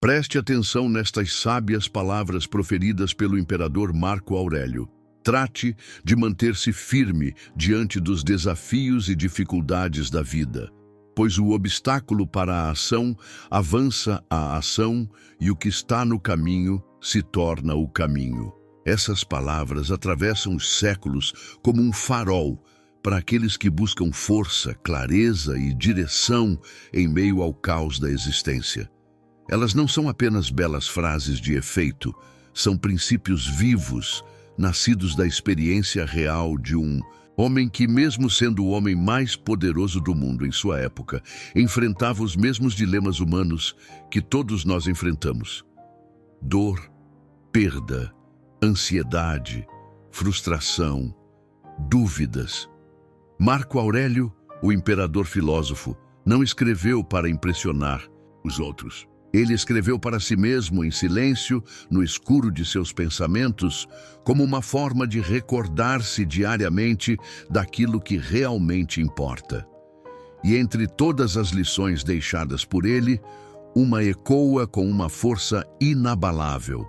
Preste atenção nestas sábias palavras proferidas pelo imperador Marco Aurélio. Trate de manter-se firme diante dos desafios e dificuldades da vida, pois o obstáculo para a ação avança a ação e o que está no caminho se torna o caminho. Essas palavras atravessam os séculos como um farol para aqueles que buscam força, clareza e direção em meio ao caos da existência. Elas não são apenas belas frases de efeito, são princípios vivos, nascidos da experiência real de um homem que, mesmo sendo o homem mais poderoso do mundo em sua época, enfrentava os mesmos dilemas humanos que todos nós enfrentamos: dor, perda, ansiedade, frustração, dúvidas. Marco Aurélio, o imperador filósofo, não escreveu para impressionar os outros. Ele escreveu para si mesmo em silêncio, no escuro de seus pensamentos, como uma forma de recordar-se diariamente daquilo que realmente importa. E entre todas as lições deixadas por ele, uma ecoa com uma força inabalável: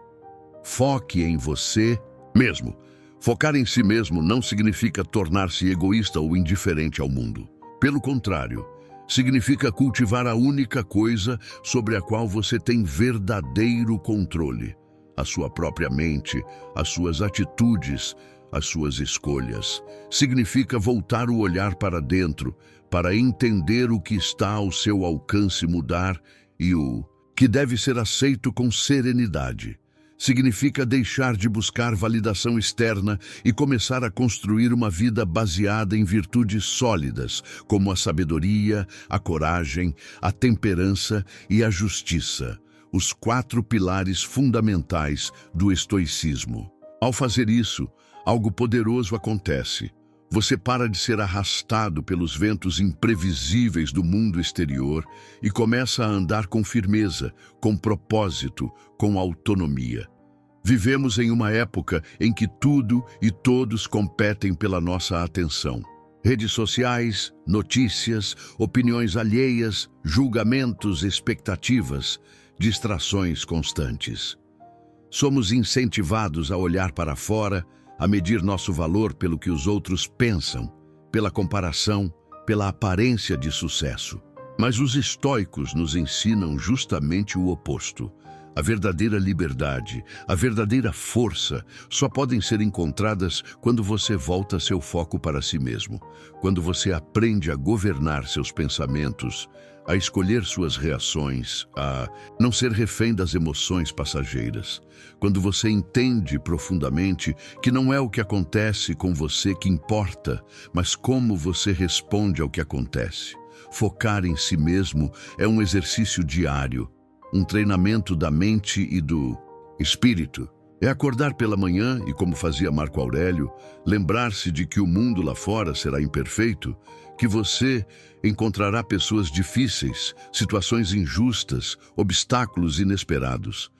foque em você mesmo. Focar em si mesmo não significa tornar-se egoísta ou indiferente ao mundo. Pelo contrário, significa cultivar a única coisa sobre a qual você tem verdadeiro controle: a sua própria mente, as suas atitudes, as suas escolhas. Significa voltar o olhar para dentro, para entender o que está ao seu alcance mudar e o que deve ser aceito com serenidade. Significa deixar de buscar validação externa e começar a construir uma vida baseada em virtudes sólidas, como a sabedoria, a coragem, a temperança e a justiça, os 4 pilares fundamentais do estoicismo. Ao fazer isso, algo poderoso acontece. Você para de ser arrastado pelos ventos imprevisíveis do mundo exterior e começa a andar com firmeza, com propósito, com autonomia. Vivemos em uma época em que tudo e todos competem pela nossa atenção. Redes sociais, notícias, opiniões alheias, julgamentos, expectativas, distrações constantes. Somos incentivados a olhar para fora, a medir nosso valor pelo que os outros pensam, pela comparação, pela aparência de sucesso. Mas os estoicos nos ensinam justamente o oposto. A verdadeira liberdade, a verdadeira força só podem ser encontradas quando você volta seu foco para si mesmo, quando você aprende a governar seus pensamentos, a escolher suas reações, a não ser refém das emoções passageiras, quando você entende profundamente que não é o que acontece com você que importa, mas como você responde ao que acontece. Focar em si mesmo é um exercício diário, um treinamento da mente e do espírito. É acordar pela manhã e, como fazia Marco Aurélio, lembrar-se de que o mundo lá fora será imperfeito, que você encontrará pessoas difíceis, situações injustas, obstáculos inesperados.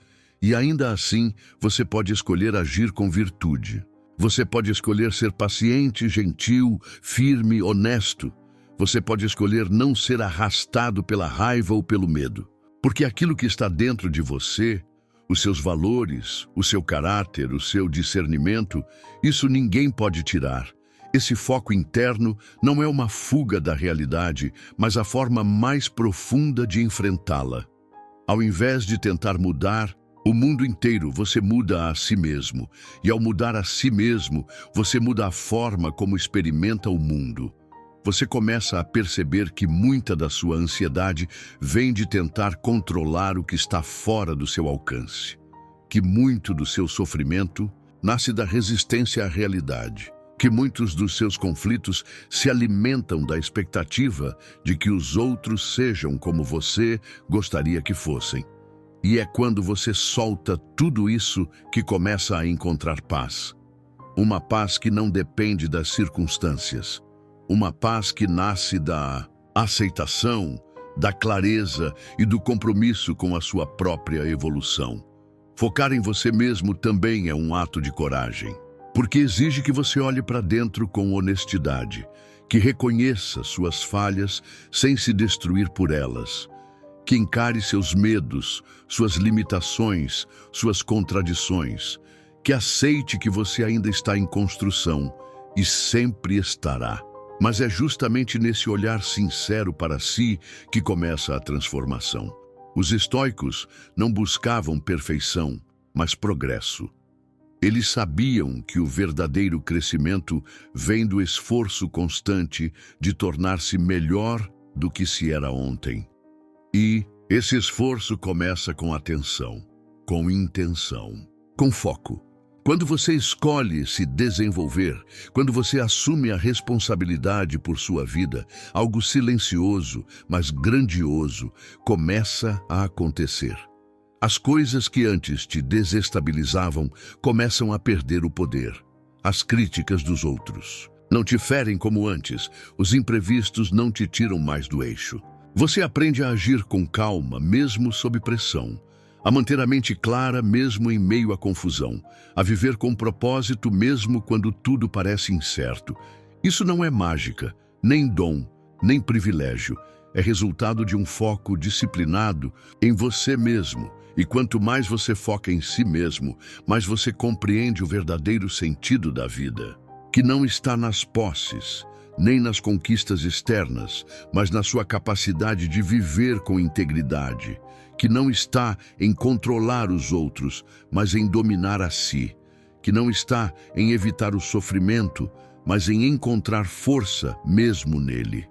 E ainda assim, você pode escolher agir com virtude. Você pode escolher ser paciente, gentil, firme, honesto. Você pode escolher não ser arrastado pela raiva ou pelo medo. Porque aquilo que está dentro de você, os seus valores, o seu caráter, o seu discernimento, isso ninguém pode tirar. Esse foco interno não é uma fuga da realidade, mas a forma mais profunda de enfrentá-la. Ao invés de tentar mudar o mundo inteiro, você muda a si mesmo. E ao mudar a si mesmo, você muda a forma como experimenta o mundo. Você começa a perceber que muita da sua ansiedade vem de tentar controlar o que está fora do seu alcance. Que muito do seu sofrimento nasce da resistência à realidade. Que muitos dos seus conflitos se alimentam da expectativa de que os outros sejam como você gostaria que fossem. E é quando você solta tudo isso que começa a encontrar paz. Uma paz que não depende das circunstâncias. Uma paz que nasce da aceitação, da clareza e do compromisso com a sua própria evolução. Focar em você mesmo também é um ato de coragem, porque exige que você olhe para dentro com honestidade, que reconheça suas falhas sem se destruir por elas, que encare seus medos, suas limitações, suas contradições, que aceite que você ainda está em construção e sempre estará. Mas é justamente nesse olhar sincero para si que começa a transformação. Os estoicos não buscavam perfeição, mas progresso. Eles sabiam que o verdadeiro crescimento vem do esforço constante de tornar-se melhor do que se era ontem. E esse esforço começa com atenção, com intenção, com foco. Quando você escolhe se desenvolver, quando você assume a responsabilidade por sua vida, algo silencioso, mas grandioso, começa a acontecer. As coisas que antes te desestabilizavam começam a perder o poder. As críticas dos outros não te ferem como antes, os imprevistos não te tiram mais do eixo. Você aprende a agir com calma, mesmo sob pressão, a manter a mente clara mesmo em meio à confusão, a viver com propósito mesmo quando tudo parece incerto. Isso não é mágica, nem dom, nem privilégio. É resultado de um foco disciplinado em você mesmo. E quanto mais você foca em si mesmo, mais você compreende o verdadeiro sentido da vida, que não está nas posses, nem nas conquistas externas, mas na sua capacidade de viver com integridade, que não está em controlar os outros, mas em dominar a si, que não está em evitar o sofrimento, mas em encontrar força mesmo nele.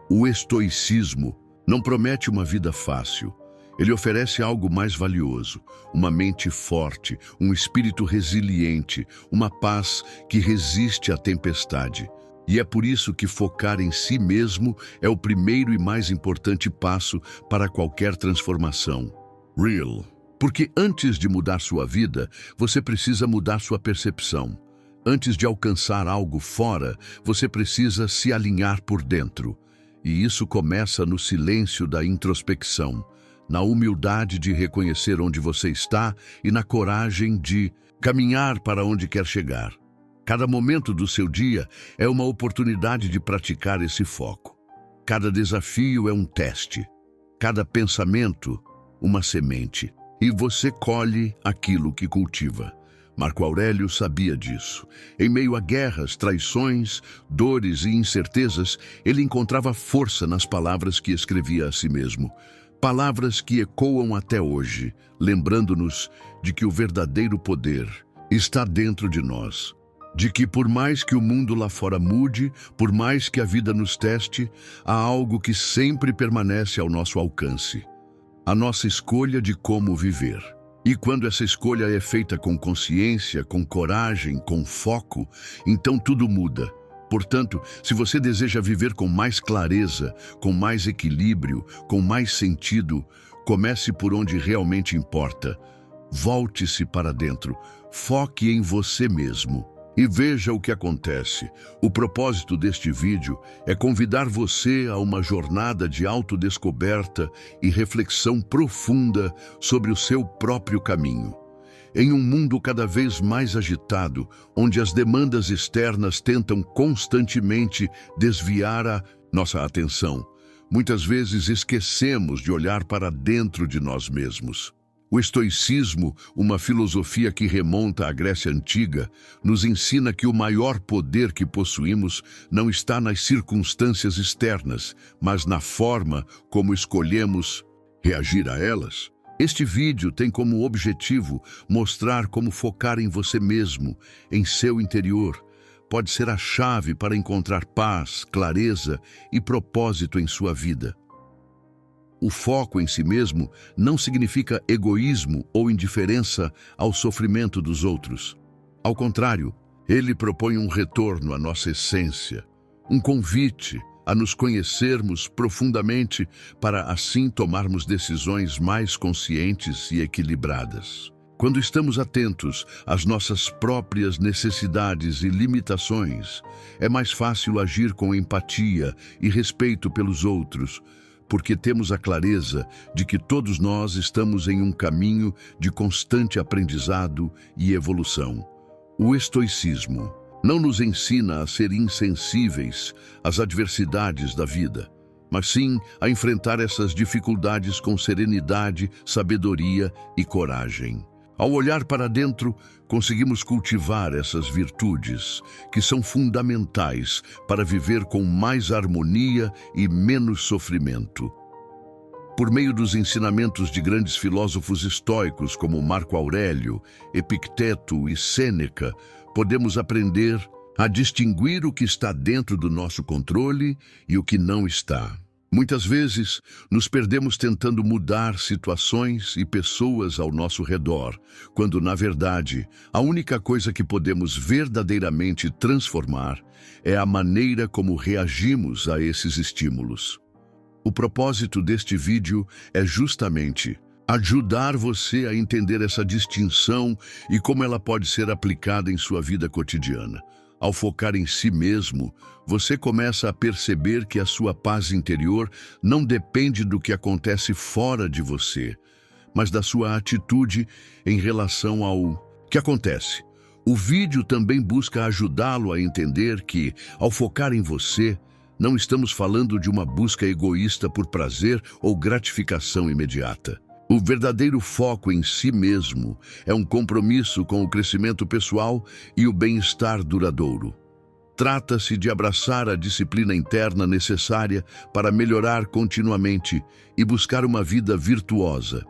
O estoicismo não promete uma vida fácil. Ele oferece algo mais valioso, uma mente forte, um espírito resiliente, uma paz que resiste à tempestade. E é por isso que focar em si mesmo é o primeiro e mais importante passo para qualquer transformação. Real. Porque antes de mudar sua vida, você precisa mudar sua percepção. Antes de alcançar algo fora, você precisa se alinhar por dentro. E isso começa no silêncio da introspecção, na humildade de reconhecer onde você está e na coragem de caminhar para onde quer chegar. Cada momento do seu dia é uma oportunidade de praticar esse foco. Cada desafio é um teste. Cada pensamento, uma semente. E você colhe aquilo que cultiva. Marco Aurélio sabia disso. Em meio a guerras, traições, dores e incertezas, ele encontrava força nas palavras que escrevia a si mesmo. Palavras que ecoam até hoje, lembrando-nos de que o verdadeiro poder está dentro de nós. De que por mais que o mundo lá fora mude, por mais que a vida nos teste, há algo que sempre permanece ao nosso alcance. A nossa escolha de como viver. E quando essa escolha é feita com consciência, com coragem, com foco, então tudo muda. Portanto, se você deseja viver com mais clareza, com mais equilíbrio, com mais sentido, comece por onde realmente importa. Volte-se para dentro, foque em você mesmo. E veja o que acontece. O propósito deste vídeo é convidar você a uma jornada de autodescoberta e reflexão profunda sobre o seu próprio caminho. Em um mundo cada vez mais agitado, onde as demandas externas tentam constantemente desviar a nossa atenção, muitas vezes esquecemos de olhar para dentro de nós mesmos. O estoicismo, uma filosofia que remonta à Grécia Antiga, nos ensina que o maior poder que possuímos não está nas circunstâncias externas, mas na forma como escolhemos reagir a elas. Este vídeo tem como objetivo mostrar como focar em você mesmo, em seu interior, pode ser a chave para encontrar paz, clareza e propósito em sua vida. O foco em si mesmo não significa egoísmo ou indiferença ao sofrimento dos outros. Ao contrário, ele propõe um retorno à nossa essência, um convite a nos conhecermos profundamente para assim tomarmos decisões mais conscientes e equilibradas. Quando estamos atentos às nossas próprias necessidades e limitações, é mais fácil agir com empatia e respeito pelos outros, porque temos a clareza de que todos nós estamos em um caminho de constante aprendizado e evolução. O estoicismo não nos ensina a ser insensíveis às adversidades da vida, mas sim a enfrentar essas dificuldades com serenidade, sabedoria e coragem. Ao olhar para dentro, conseguimos cultivar essas virtudes, que são fundamentais para viver com mais harmonia e menos sofrimento. Por meio dos ensinamentos de grandes filósofos estoicos como Marco Aurélio, Epicteto e Sêneca, podemos aprender a distinguir o que está dentro do nosso controle e o que não está. Muitas vezes, nos perdemos tentando mudar situações e pessoas ao nosso redor, quando, na verdade, a única coisa que podemos verdadeiramente transformar é a maneira como reagimos a esses estímulos. O propósito deste vídeo é justamente ajudar você a entender essa distinção e como ela pode ser aplicada em sua vida cotidiana. Ao focar em si mesmo, você começa a perceber que a sua paz interior não depende do que acontece fora de você, mas da sua atitude em relação ao que acontece. O vídeo também busca ajudá-lo a entender que, ao focar em você, não estamos falando de uma busca egoísta por prazer ou gratificação imediata. O verdadeiro foco em si mesmo é um compromisso com o crescimento pessoal e o bem-estar duradouro. Trata-se de abraçar a disciplina interna necessária para melhorar continuamente e buscar uma vida virtuosa.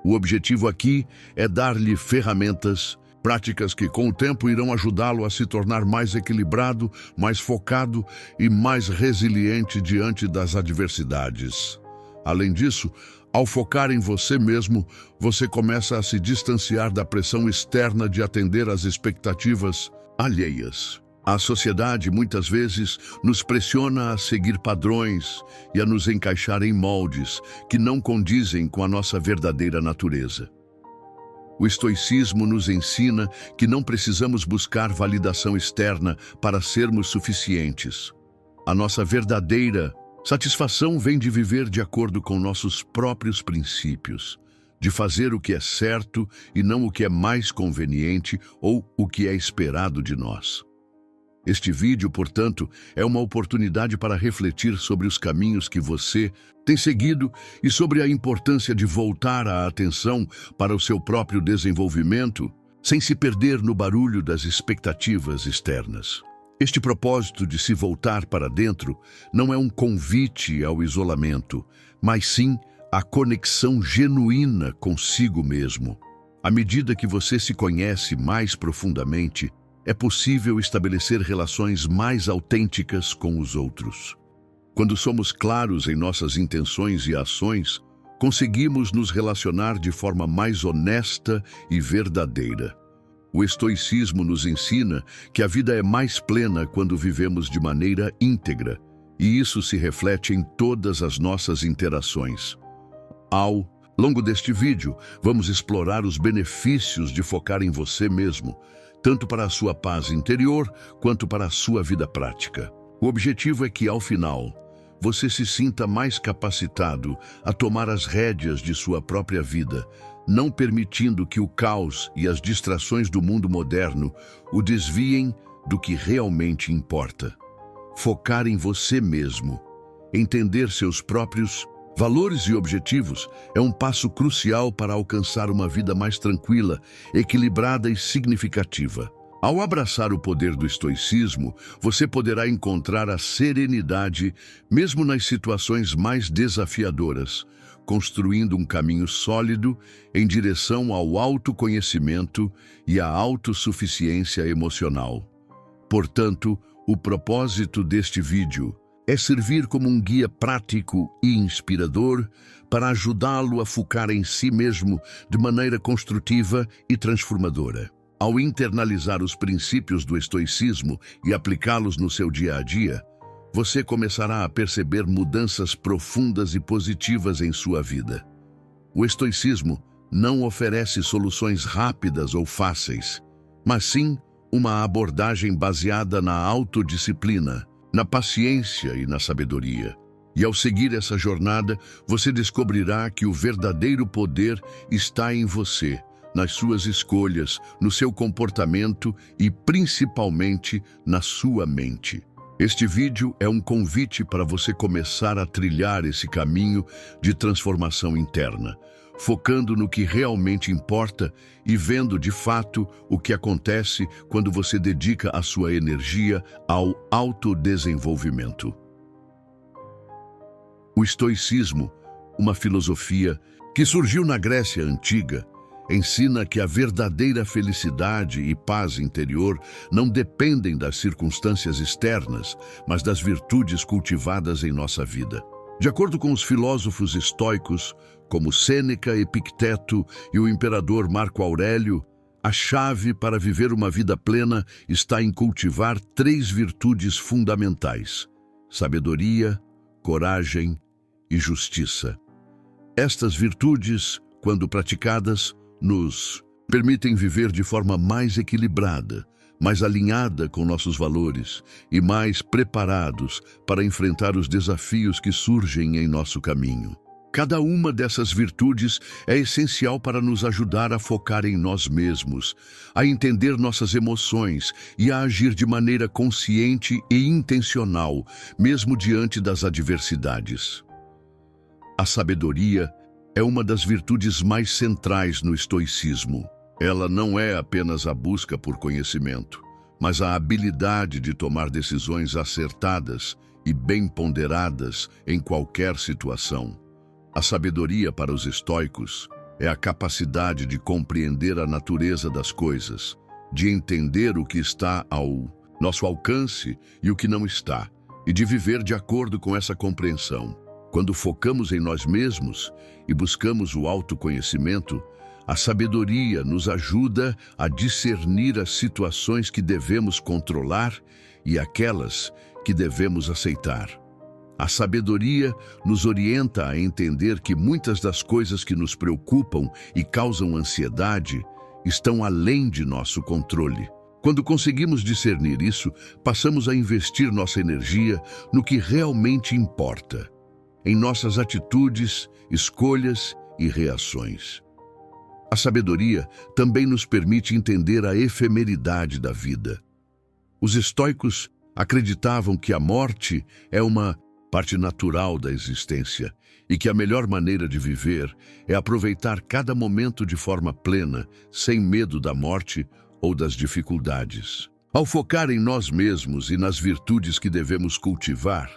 O objetivo aqui é dar-lhe ferramentas, práticas que com o tempo irão ajudá-lo a se tornar mais equilibrado, mais focado e mais resiliente diante das adversidades. Além disso, ao focar em você mesmo, você começa a se distanciar da pressão externa de atender às expectativas alheias. A sociedade muitas vezes nos pressiona a seguir padrões e a nos encaixar em moldes que não condizem com a nossa verdadeira natureza. O estoicismo nos ensina que não precisamos buscar validação externa para sermos suficientes. A nossa verdadeira satisfação vem de viver de acordo com nossos próprios princípios, de fazer o que é certo e não o que é mais conveniente ou o que é esperado de nós. Este vídeo, portanto, é uma oportunidade para refletir sobre os caminhos que você tem seguido e sobre a importância de voltar a atenção para o seu próprio desenvolvimento, sem se perder no barulho das expectativas externas. Este propósito de se voltar para dentro não é um convite ao isolamento, mas sim à conexão genuína consigo mesmo. À medida que você se conhece mais profundamente, é possível estabelecer relações mais autênticas com os outros. Quando somos claros em nossas intenções e ações, conseguimos nos relacionar de forma mais honesta e verdadeira. O estoicismo nos ensina que a vida é mais plena quando vivemos de maneira íntegra, e isso se reflete em todas as nossas interações. Ao longo deste vídeo, vamos explorar os benefícios de focar em você mesmo, tanto para a sua paz interior quanto para a sua vida prática. O objetivo é que, ao final, você se sinta mais capacitado a tomar as rédeas de sua própria vida, não permitindo que o caos e as distrações do mundo moderno o desviem do que realmente importa. Focar em você mesmo, entender seus próprios valores e objetivos é um passo crucial para alcançar uma vida mais tranquila, equilibrada e significativa. Ao abraçar o poder do estoicismo, você poderá encontrar a serenidade mesmo nas situações mais desafiadoras, construindo um caminho sólido em direção ao autoconhecimento e à autossuficiência emocional. Portanto, o propósito deste vídeo é servir como um guia prático e inspirador para ajudá-lo a focar em si mesmo de maneira construtiva e transformadora. Ao internalizar os princípios do estoicismo e aplicá-los no seu dia a dia, você começará a perceber mudanças profundas e positivas em sua vida. O estoicismo não oferece soluções rápidas ou fáceis, mas sim uma abordagem baseada na autodisciplina, na paciência e na sabedoria. E ao seguir essa jornada, você descobrirá que o verdadeiro poder está em você, nas suas escolhas, no seu comportamento e principalmente na sua mente. Este vídeo é um convite para você começar a trilhar esse caminho de transformação interna, focando no que realmente importa e vendo de fato o que acontece quando você dedica a sua energia ao autodesenvolvimento. O estoicismo, uma filosofia que surgiu na Grécia Antiga, ensina que a verdadeira felicidade e paz interior não dependem das circunstâncias externas, mas das virtudes cultivadas em nossa vida. De acordo com os filósofos estoicos, como Sêneca, Epicteto e o imperador Marco Aurélio, a chave para viver uma vida plena está em cultivar 3 virtudes fundamentais: sabedoria, coragem e justiça. Estas virtudes, quando praticadas, nos permitem viver de forma mais equilibrada, mais alinhada com nossos valores e mais preparados para enfrentar os desafios que surgem em nosso caminho. Cada uma dessas virtudes é essencial para nos ajudar a focar em nós mesmos, a entender nossas emoções e a agir de maneira consciente e intencional, mesmo diante das adversidades. A sabedoria é uma das virtudes mais centrais no estoicismo. Ela não é apenas a busca por conhecimento, mas a habilidade de tomar decisões acertadas e bem ponderadas em qualquer situação. A sabedoria para os estoicos é a capacidade de compreender a natureza das coisas, de entender o que está ao nosso alcance e o que não está, e de viver de acordo com essa compreensão. Quando focamos em nós mesmos e buscamos o autoconhecimento, a sabedoria nos ajuda a discernir as situações que devemos controlar e aquelas que devemos aceitar. A sabedoria nos orienta a entender que muitas das coisas que nos preocupam e causam ansiedade estão além de nosso controle. Quando conseguimos discernir isso, passamos a investir nossa energia no que realmente importa, em nossas atitudes, escolhas e reações. A sabedoria também nos permite entender a efemeridade da vida. Os estoicos acreditavam que a morte é uma parte natural da existência e que a melhor maneira de viver é aproveitar cada momento de forma plena, sem medo da morte ou das dificuldades. Ao focar em nós mesmos e nas virtudes que devemos cultivar,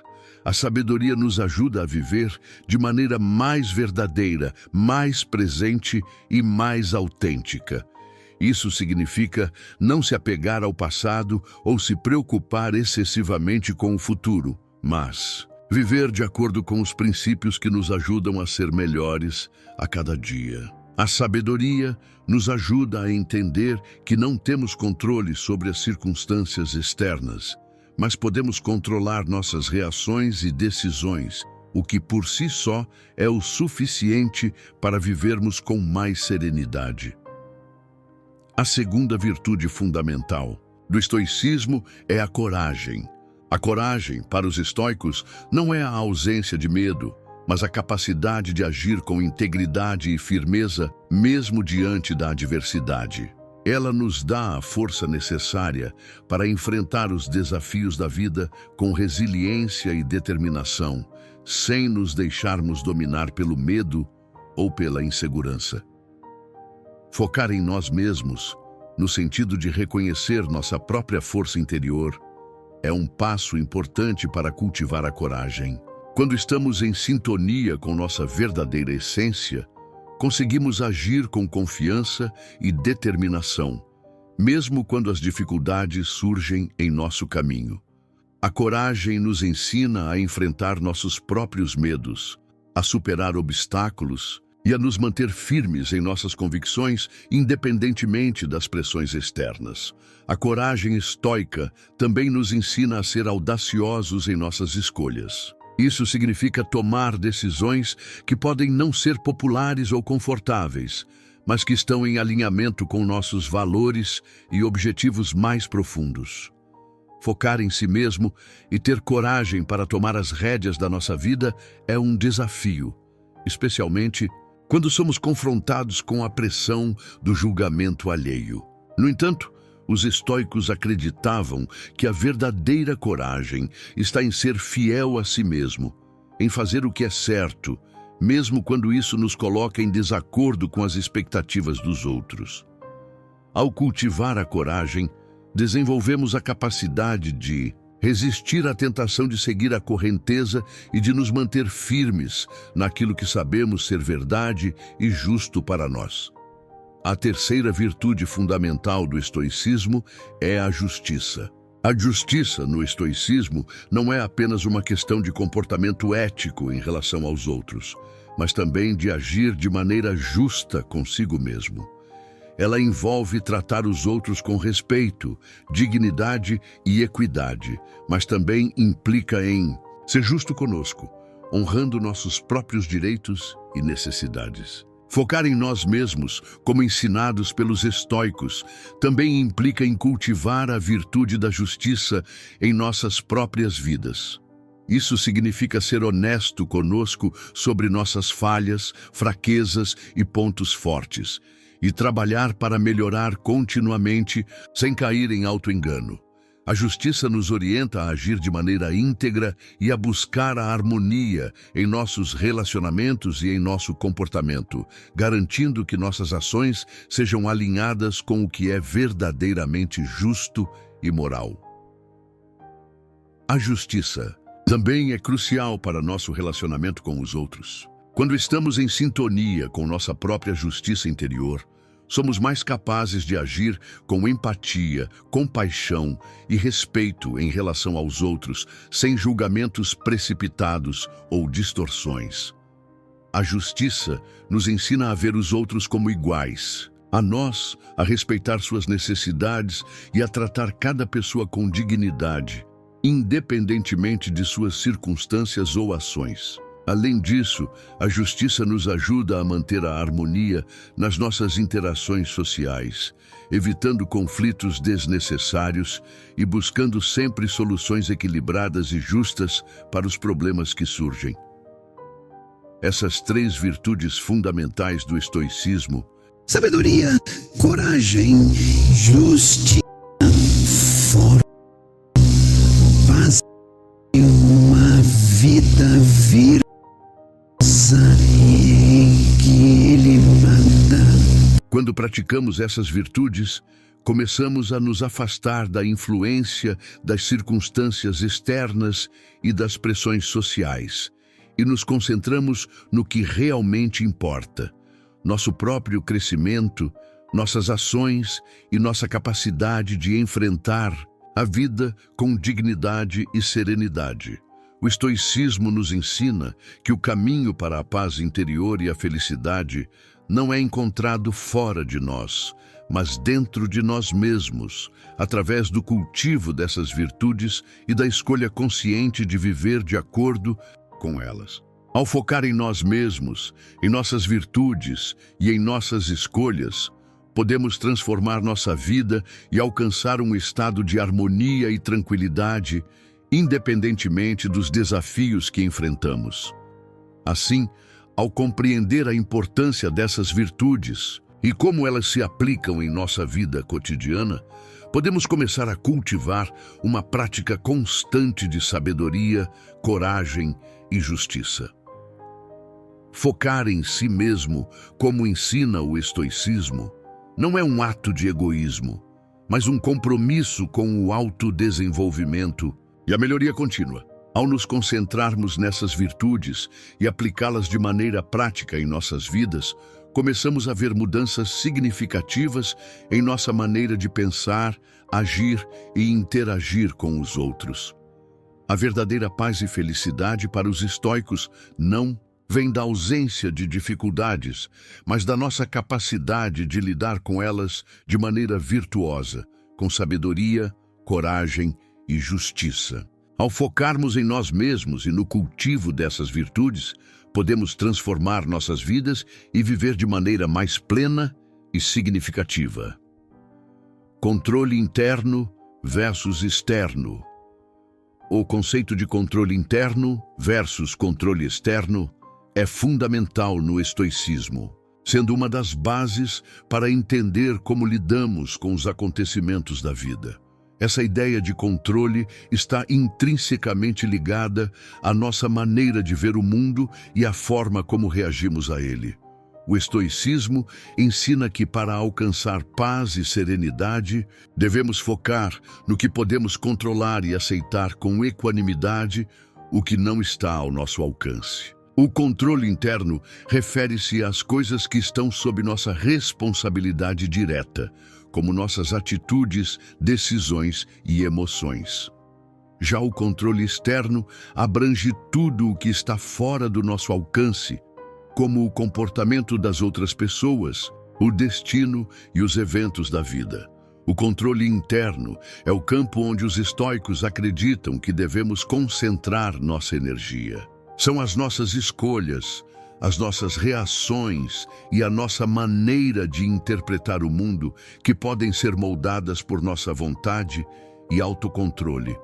a sabedoria nos ajuda a viver de maneira mais verdadeira, mais presente e mais autêntica. Isso significa não se apegar ao passado ou se preocupar excessivamente com o futuro, mas viver de acordo com os princípios que nos ajudam a ser melhores a cada dia. A sabedoria nos ajuda a entender que não temos controle sobre as circunstâncias externas, mas podemos controlar nossas reações e decisões, o que por si só é o suficiente para vivermos com mais serenidade. A segunda virtude fundamental do estoicismo é a coragem. A coragem, para os estoicos, não é a ausência de medo, mas a capacidade de agir com integridade e firmeza, mesmo diante da adversidade. Ela nos dá a força necessária para enfrentar os desafios da vida com resiliência e determinação, sem nos deixarmos dominar pelo medo ou pela insegurança. Focar em nós mesmos, no sentido de reconhecer nossa própria força interior, é um passo importante para cultivar a coragem. Quando estamos em sintonia com nossa verdadeira essência, conseguimos agir com confiança e determinação, mesmo quando as dificuldades surgem em nosso caminho. A coragem nos ensina a enfrentar nossos próprios medos, a superar obstáculos e a nos manter firmes em nossas convicções, independentemente das pressões externas. A coragem estoica também nos ensina a ser audaciosos em nossas escolhas. Isso significa tomar decisões que podem não ser populares ou confortáveis, mas que estão em alinhamento com nossos valores e objetivos mais profundos. Focar em si mesmo e ter coragem para tomar as rédeas da nossa vida é um desafio, especialmente quando somos confrontados com a pressão do julgamento alheio. No entanto, Os estoicos acreditavam que a verdadeira coragem está em ser fiel a si mesmo, em fazer o que é certo, mesmo quando isso nos coloca em desacordo com as expectativas dos outros. Ao cultivar a coragem, desenvolvemos a capacidade de resistir à tentação de seguir a correnteza e de nos manter firmes naquilo que sabemos ser verdade e justo para nós. A terceira virtude fundamental do estoicismo é a justiça. A justiça no estoicismo não é apenas uma questão de comportamento ético em relação aos outros, mas também de agir de maneira justa consigo mesmo. Ela envolve tratar os outros com respeito, dignidade e equidade, mas também implica em ser justo conosco, honrando nossos próprios direitos e necessidades. Focar em nós mesmos, como ensinados pelos estoicos, também implica em cultivar a virtude da justiça em nossas próprias vidas. Isso significa ser honesto conosco sobre nossas falhas, fraquezas e pontos fortes, e trabalhar para melhorar continuamente sem cair em auto-engano. A justiça nos orienta a agir de maneira íntegra e a buscar a harmonia em nossos relacionamentos e em nosso comportamento, garantindo que nossas ações sejam alinhadas com o que é verdadeiramente justo e moral. A justiça também é crucial para nosso relacionamento com os outros. Quando estamos em sintonia com nossa própria justiça interior, somos mais capazes de agir com empatia, compaixão e respeito em relação aos outros, sem julgamentos precipitados ou distorções. A justiça nos ensina a ver os outros como iguais, a nós a respeitar suas necessidades e a tratar cada pessoa com dignidade, independentemente de suas circunstâncias ou ações. Além disso, a justiça nos ajuda a manter a harmonia nas nossas interações sociais, evitando conflitos desnecessários e buscando sempre soluções equilibradas e justas para os problemas que surgem. Essas três virtudes fundamentais do estoicismo: sabedoria, coragem, justiça, formam uma vida virtuosa e equilibrada. Quando praticamos essas virtudes, começamos a nos afastar da influência das circunstâncias externas e das pressões sociais, e nos concentramos no que realmente importa: nosso próprio crescimento, nossas ações e nossa capacidade de enfrentar a vida com dignidade e serenidade. O estoicismo nos ensina que o caminho para a paz interior e a felicidade não é encontrado fora de nós, mas dentro de nós mesmos, através do cultivo dessas virtudes e da escolha consciente de viver de acordo com elas. Ao focar em nós mesmos, em nossas virtudes e em nossas escolhas, podemos transformar nossa vida e alcançar um estado de harmonia e tranquilidade, independentemente dos desafios que enfrentamos. Assim, ao compreender a importância dessas virtudes e como elas se aplicam em nossa vida cotidiana, podemos começar a cultivar uma prática constante de sabedoria, coragem e justiça. Focar em si mesmo, como ensina o estoicismo, não é um ato de egoísmo, mas um compromisso com o autodesenvolvimento e a melhoria contínua. Ao nos concentrarmos nessas virtudes e aplicá-las de maneira prática em nossas vidas, começamos a ver mudanças significativas em nossa maneira de pensar, agir e interagir com os outros. A verdadeira paz e felicidade para os estoicos não vem da ausência de dificuldades, mas da nossa capacidade de lidar com elas de maneira virtuosa, com sabedoria, coragem e justiça. Ao focarmos em nós mesmos e no cultivo dessas virtudes, podemos transformar nossas vidas e viver de maneira mais plena e significativa. Controle interno versus externo. O conceito de controle interno versus controle externo é fundamental no estoicismo. sendo uma das bases para entender como lidamos com os acontecimentos da vida. Essa ideia de controle está intrinsecamente ligada à nossa maneira de ver o mundo e à forma como reagimos a ele. O estoicismo ensina que, para alcançar paz e serenidade, devemos focar no que podemos controlar e aceitar com equanimidade o que não está ao nosso alcance. O controle interno refere-se às coisas que estão sob nossa responsabilidade direta, como nossas atitudes, decisões e emoções. Já o controle externo abrange tudo o que está fora do nosso alcance, como o comportamento das outras pessoas, o destino e os eventos da vida. O controle interno é o campo onde os estoicos acreditam que devemos concentrar nossa energia. São as nossas escolhas, as nossas reações e a nossa maneira de interpretar o mundo que podem ser moldadas por nossa vontade e autocontrole.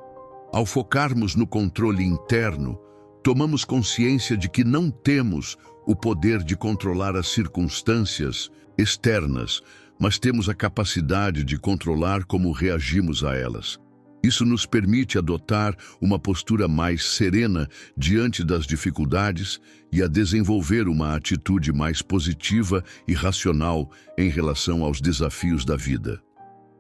Ao focarmos no controle interno, tomamos consciência de que não temos o poder de controlar as circunstâncias externas, mas temos a capacidade de controlar como reagimos a elas. Isso nos permite adotar uma postura mais serena diante das dificuldades e a desenvolver uma atitude mais positiva e racional em relação aos desafios da vida.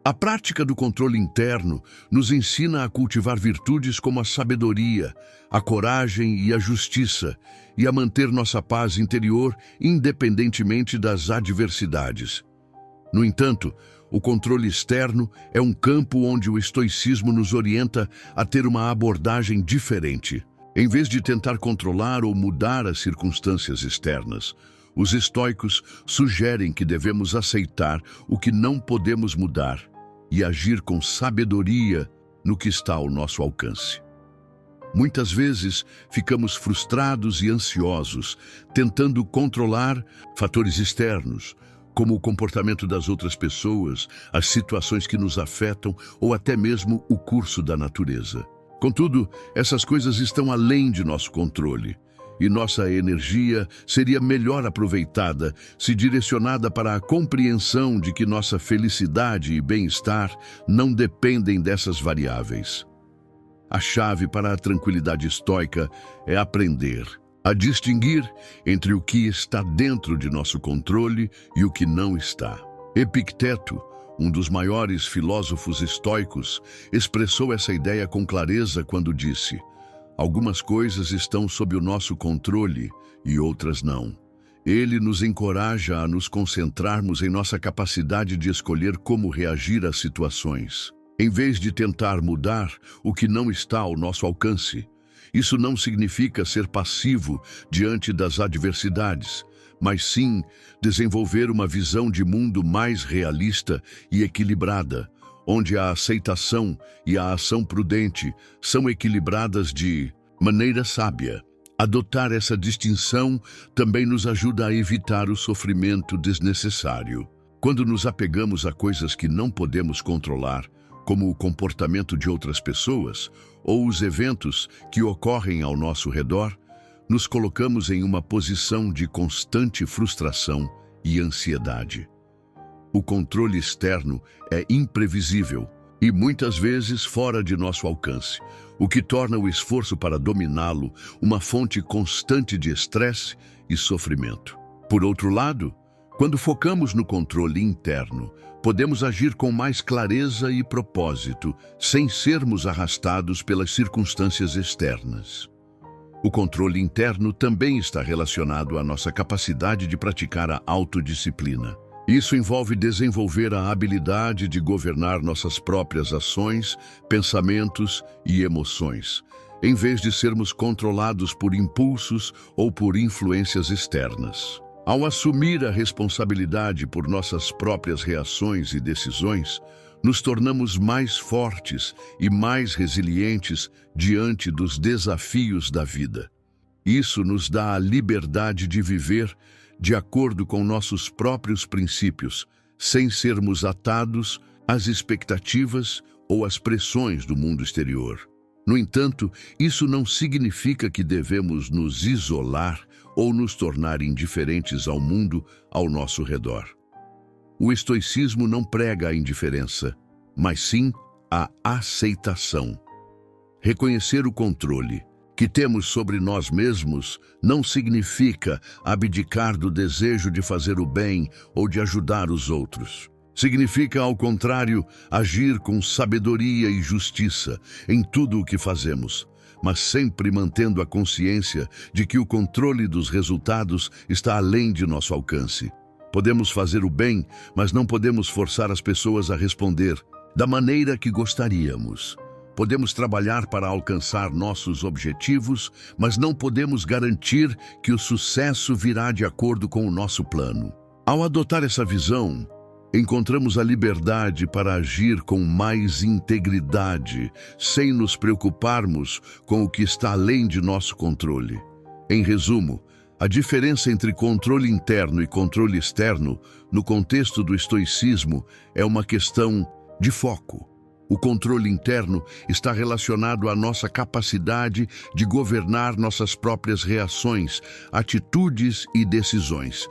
A prática do controle interno nos ensina a cultivar virtudes como a sabedoria, a coragem e a justiça, e a manter nossa paz interior independentemente das adversidades. No entanto, o controle externo é um campo onde o estoicismo nos orienta a ter uma abordagem diferente. Em vez de tentar controlar ou mudar as circunstâncias externas, os estoicos sugerem que devemos aceitar o que não podemos mudar e agir com sabedoria no que está ao nosso alcance. Muitas vezes ficamos frustrados e ansiosos, tentando controlar fatores externos, como o comportamento das outras pessoas, as situações que nos afetam ou até mesmo o curso da natureza. Contudo, essas coisas estão além de nosso controle, e nossa energia seria melhor aproveitada se direcionada para a compreensão de que nossa felicidade e bem-estar não dependem dessas variáveis. A chave para a tranquilidade estoica é aprender a distinguir entre o que está dentro de nosso controle e o que não está. Epicteto, um dos maiores filósofos estoicos, expressou essa ideia com clareza quando disse: "Algumas coisas estão sob o nosso controle e outras não." Ele nos encoraja a nos concentrarmos em nossa capacidade de escolher como reagir às situações, em vez de tentar mudar o que não está ao nosso alcance. Isso não significa ser passivo diante das adversidades, mas sim desenvolver uma visão de mundo mais realista e equilibrada, onde a aceitação e a ação prudente são equilibradas de maneira sábia. Adotar essa distinção também nos ajuda a evitar o sofrimento desnecessário. Quando nos apegamos a coisas que não podemos controlar, como o comportamento de outras pessoas ou os eventos que ocorrem ao nosso redor, nos colocamos em uma posição de constante frustração e ansiedade. O controle externo é imprevisível e muitas vezes fora de nosso alcance, o que torna o esforço para dominá-lo uma fonte constante de estresse e sofrimento. Por outro lado, quando focamos no controle interno, podemos agir com mais clareza e propósito, sem sermos arrastados pelas circunstâncias externas. O controle interno também está relacionado à nossa capacidade de praticar a autodisciplina. Isso envolve desenvolver a habilidade de governar nossas próprias ações, pensamentos e emoções, em vez de sermos controlados por impulsos ou por influências externas. Ao assumir a responsabilidade por nossas próprias reações e decisões, nos tornamos mais fortes e mais resilientes diante dos desafios da vida. Isso nos dá a liberdade de viver de acordo com nossos próprios princípios, sem sermos atados às expectativas ou às pressões do mundo exterior. No entanto, isso não significa que devemos nos isolar ou nos tornar indiferentes ao mundo ao nosso redor. O estoicismo não prega a indiferença, mas sim a aceitação. Reconhecer o controle que temos sobre nós mesmos não significa abdicar do desejo de fazer o bem ou de ajudar os outros. Significa, ao contrário, agir com sabedoria e justiça em tudo o que fazemos, mas sempre mantendo a consciência de que o controle dos resultados está além de nosso alcance. Podemos fazer o bem, mas não podemos forçar as pessoas a responder da maneira que gostaríamos. Podemos trabalhar para alcançar nossos objetivos, mas não podemos garantir que o sucesso virá de acordo com o nosso plano. Ao adotar essa visão, encontramos a liberdade para agir com mais integridade, sem nos preocuparmos com o que está além de nosso controle. Em resumo, a diferença entre controle interno e controle externo, no contexto do estoicismo, é uma questão de foco. O controle interno está relacionado à nossa capacidade de governar nossas próprias reações, atitudes e decisões,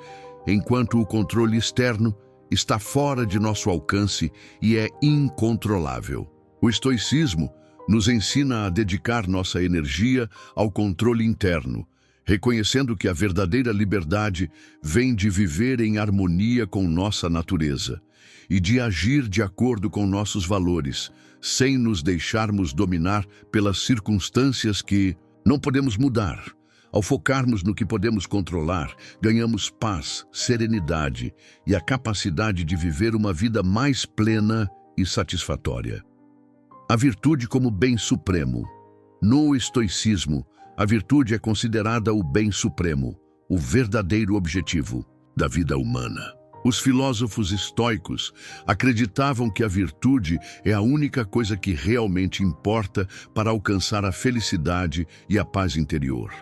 enquanto o controle externo está fora de nosso alcance e é incontrolável. O estoicismo nos ensina a dedicar nossa energia ao controle interno, reconhecendo que a verdadeira liberdade vem de viver em harmonia com nossa natureza e de agir de acordo com nossos valores, sem nos deixarmos dominar pelas circunstâncias que não podemos mudar. Ao focarmos no que podemos controlar, ganhamos paz, serenidade e a capacidade de viver uma vida mais plena e satisfatória. A virtude como bem supremo. No estoicismo, a virtude é considerada o bem supremo, o verdadeiro objetivo da vida humana. Os filósofos estoicos acreditavam que a virtude é a única coisa que realmente importa para alcançar a felicidade e a paz interior.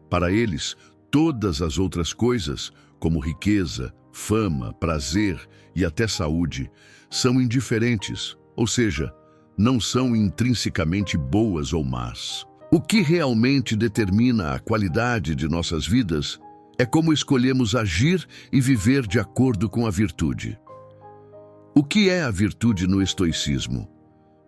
Para eles, todas as outras coisas, como riqueza, fama, prazer e até saúde, são indiferentes, ou seja, não são intrinsecamente boas ou más. O que realmente determina a qualidade de nossas vidas é como escolhemos agir e viver de acordo com a virtude. O que é a virtude no estoicismo?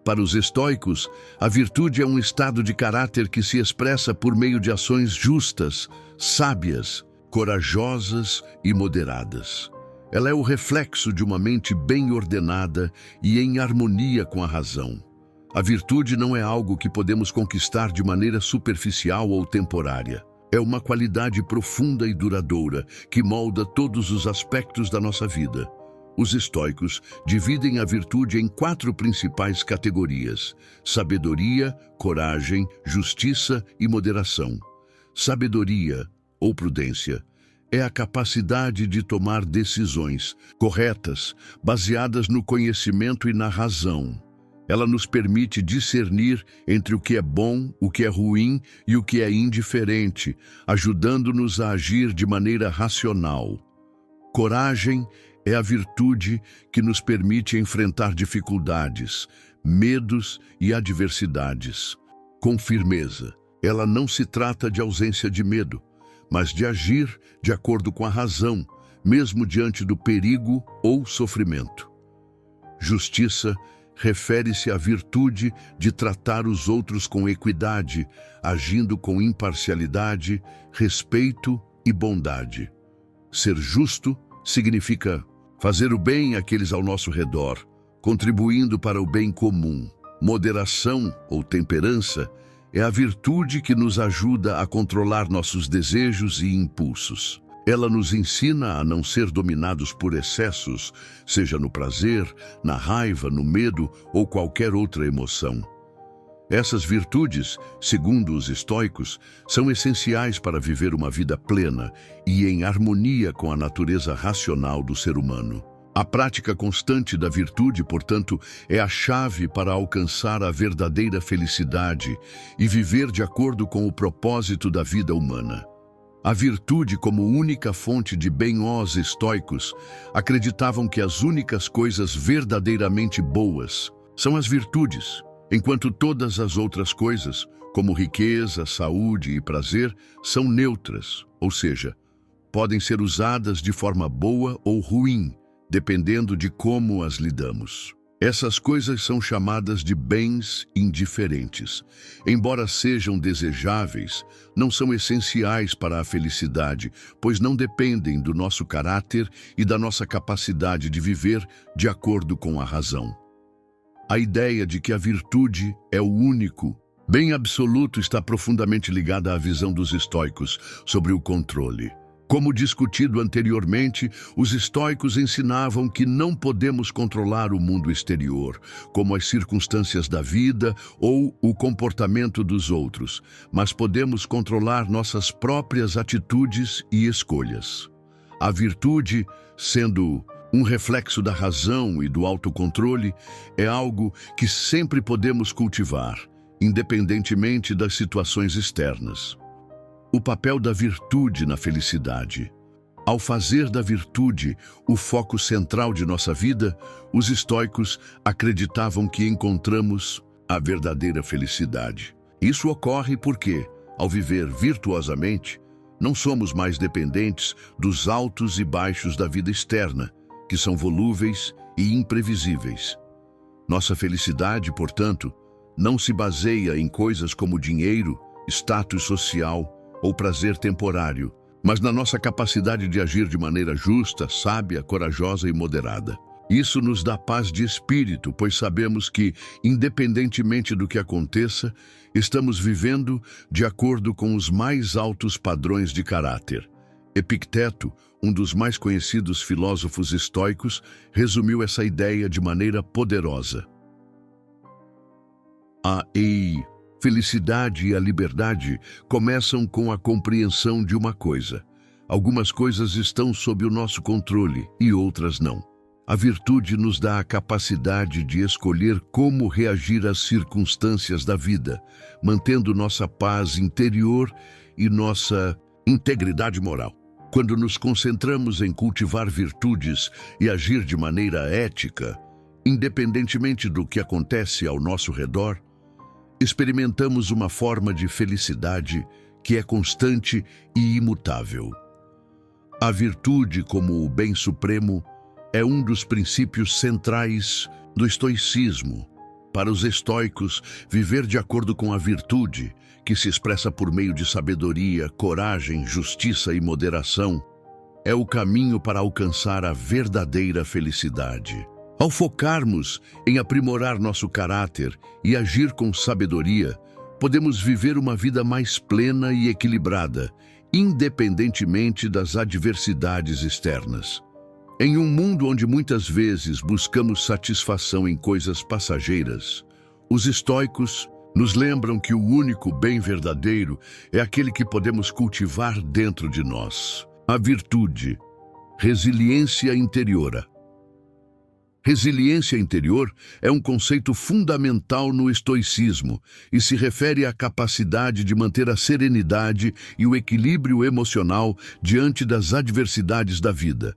Para os estoicos, a virtude é um estado de caráter que se expressa por meio de ações justas, sábias, corajosas e moderadas. Ela é o reflexo de uma mente bem ordenada e em harmonia com a razão. A virtude não é algo que podemos conquistar de maneira superficial ou temporária. É uma qualidade profunda e duradoura que molda todos os aspectos da nossa vida. Os estoicos dividem a virtude em 4 principais categorias: sabedoria, coragem, justiça e moderação. Sabedoria, ou prudência, é a capacidade de tomar decisões corretas, baseadas no conhecimento e na razão. Ela nos permite discernir entre o que é bom, o que é ruim e o que é indiferente, ajudando-nos a agir de maneira racional. Coragem é a virtude que nos permite enfrentar dificuldades, medos e adversidades com firmeza. Ela não se trata de ausência de medo, mas de agir de acordo com a razão, mesmo diante do perigo ou sofrimento. Justiça refere-se à virtude de tratar os outros com equidade, agindo com imparcialidade, respeito e bondade. Ser justo significa fazer o bem àqueles ao nosso redor, contribuindo para o bem comum. Moderação ou temperança é a virtude que nos ajuda a controlar nossos desejos e impulsos. Ela nos ensina a não ser dominados por excessos, seja no prazer, na raiva, no medo ou qualquer outra emoção. Essas virtudes, segundo os estoicos, são essenciais para viver uma vida plena e em harmonia com a natureza racional do ser humano. A prática constante da virtude, portanto, é a chave para alcançar a verdadeira felicidade e viver de acordo com o propósito da vida humana. A virtude como única fonte de bem. Os estoicos acreditavam que as únicas coisas verdadeiramente boas são as virtudes, enquanto todas as outras coisas, como riqueza, saúde e prazer, são neutras, ou seja, podem ser usadas de forma boa ou ruim, dependendo de como as lidamos. Essas coisas são chamadas de bens indiferentes. Embora sejam desejáveis, não são essenciais para a felicidade, pois não dependem do nosso caráter e da nossa capacidade de viver de acordo com a razão. A ideia de que a virtude é o único bem absoluto está profundamente ligada à visão dos estoicos sobre o controle. Como discutido anteriormente, os estoicos ensinavam que não podemos controlar o mundo exterior, como as circunstâncias da vida ou o comportamento dos outros, mas podemos controlar nossas próprias atitudes e escolhas. A virtude, sendo um reflexo da razão e do autocontrole, é algo que sempre podemos cultivar, independentemente das situações externas. O papel da virtude na felicidade. Ao fazer da virtude o foco central de nossa vida, os estoicos acreditavam que encontramos a verdadeira felicidade. Isso ocorre porque, ao viver virtuosamente, não somos mais dependentes dos altos e baixos da vida externa, que são volúveis e imprevisíveis. Nossa felicidade, portanto, não se baseia em coisas como dinheiro, status social ou prazer temporário, mas na nossa capacidade de agir de maneira justa, sábia, corajosa e moderada. Isso nos dá paz de espírito, pois sabemos que, independentemente do que aconteça, estamos vivendo de acordo com os mais altos padrões de caráter. Epicteto, um dos mais conhecidos filósofos estoicos, resumiu essa ideia de maneira poderosa. Felicidade e a liberdade começam com a compreensão de uma coisa. Algumas coisas estão sob o nosso controle e outras não. A virtude nos dá a capacidade de escolher como reagir às circunstâncias da vida, mantendo nossa paz interior e nossa integridade moral. Quando nos concentramos em cultivar virtudes e agir de maneira ética, independentemente do que acontece ao nosso redor, experimentamos uma forma de felicidade que é constante e imutável. A virtude, como o bem supremo, é um dos princípios centrais do estoicismo. Para os estoicos, viver de acordo com a virtude, que se expressa por meio de sabedoria, coragem, justiça e moderação, é o caminho para alcançar a verdadeira felicidade. Ao focarmos em aprimorar nosso caráter e agir com sabedoria, podemos viver uma vida mais plena e equilibrada, independentemente das adversidades externas. Em um mundo onde muitas vezes buscamos satisfação em coisas passageiras, os estoicos nos lembram que o único bem verdadeiro é aquele que podemos cultivar dentro de nós. A virtude, resiliência interior. Resiliência interior é um conceito fundamental no estoicismo e se refere à capacidade de manter a serenidade e o equilíbrio emocional diante das adversidades da vida.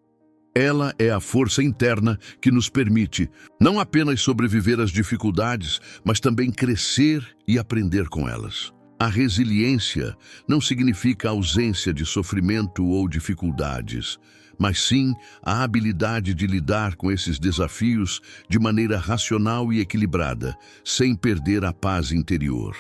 Ela é a força interna que nos permite não apenas sobreviver às dificuldades, mas também crescer e aprender com elas. A resiliência não significa ausência de sofrimento ou dificuldades, mas sim a habilidade de lidar com esses desafios de maneira racional e equilibrada, sem perder a paz interior.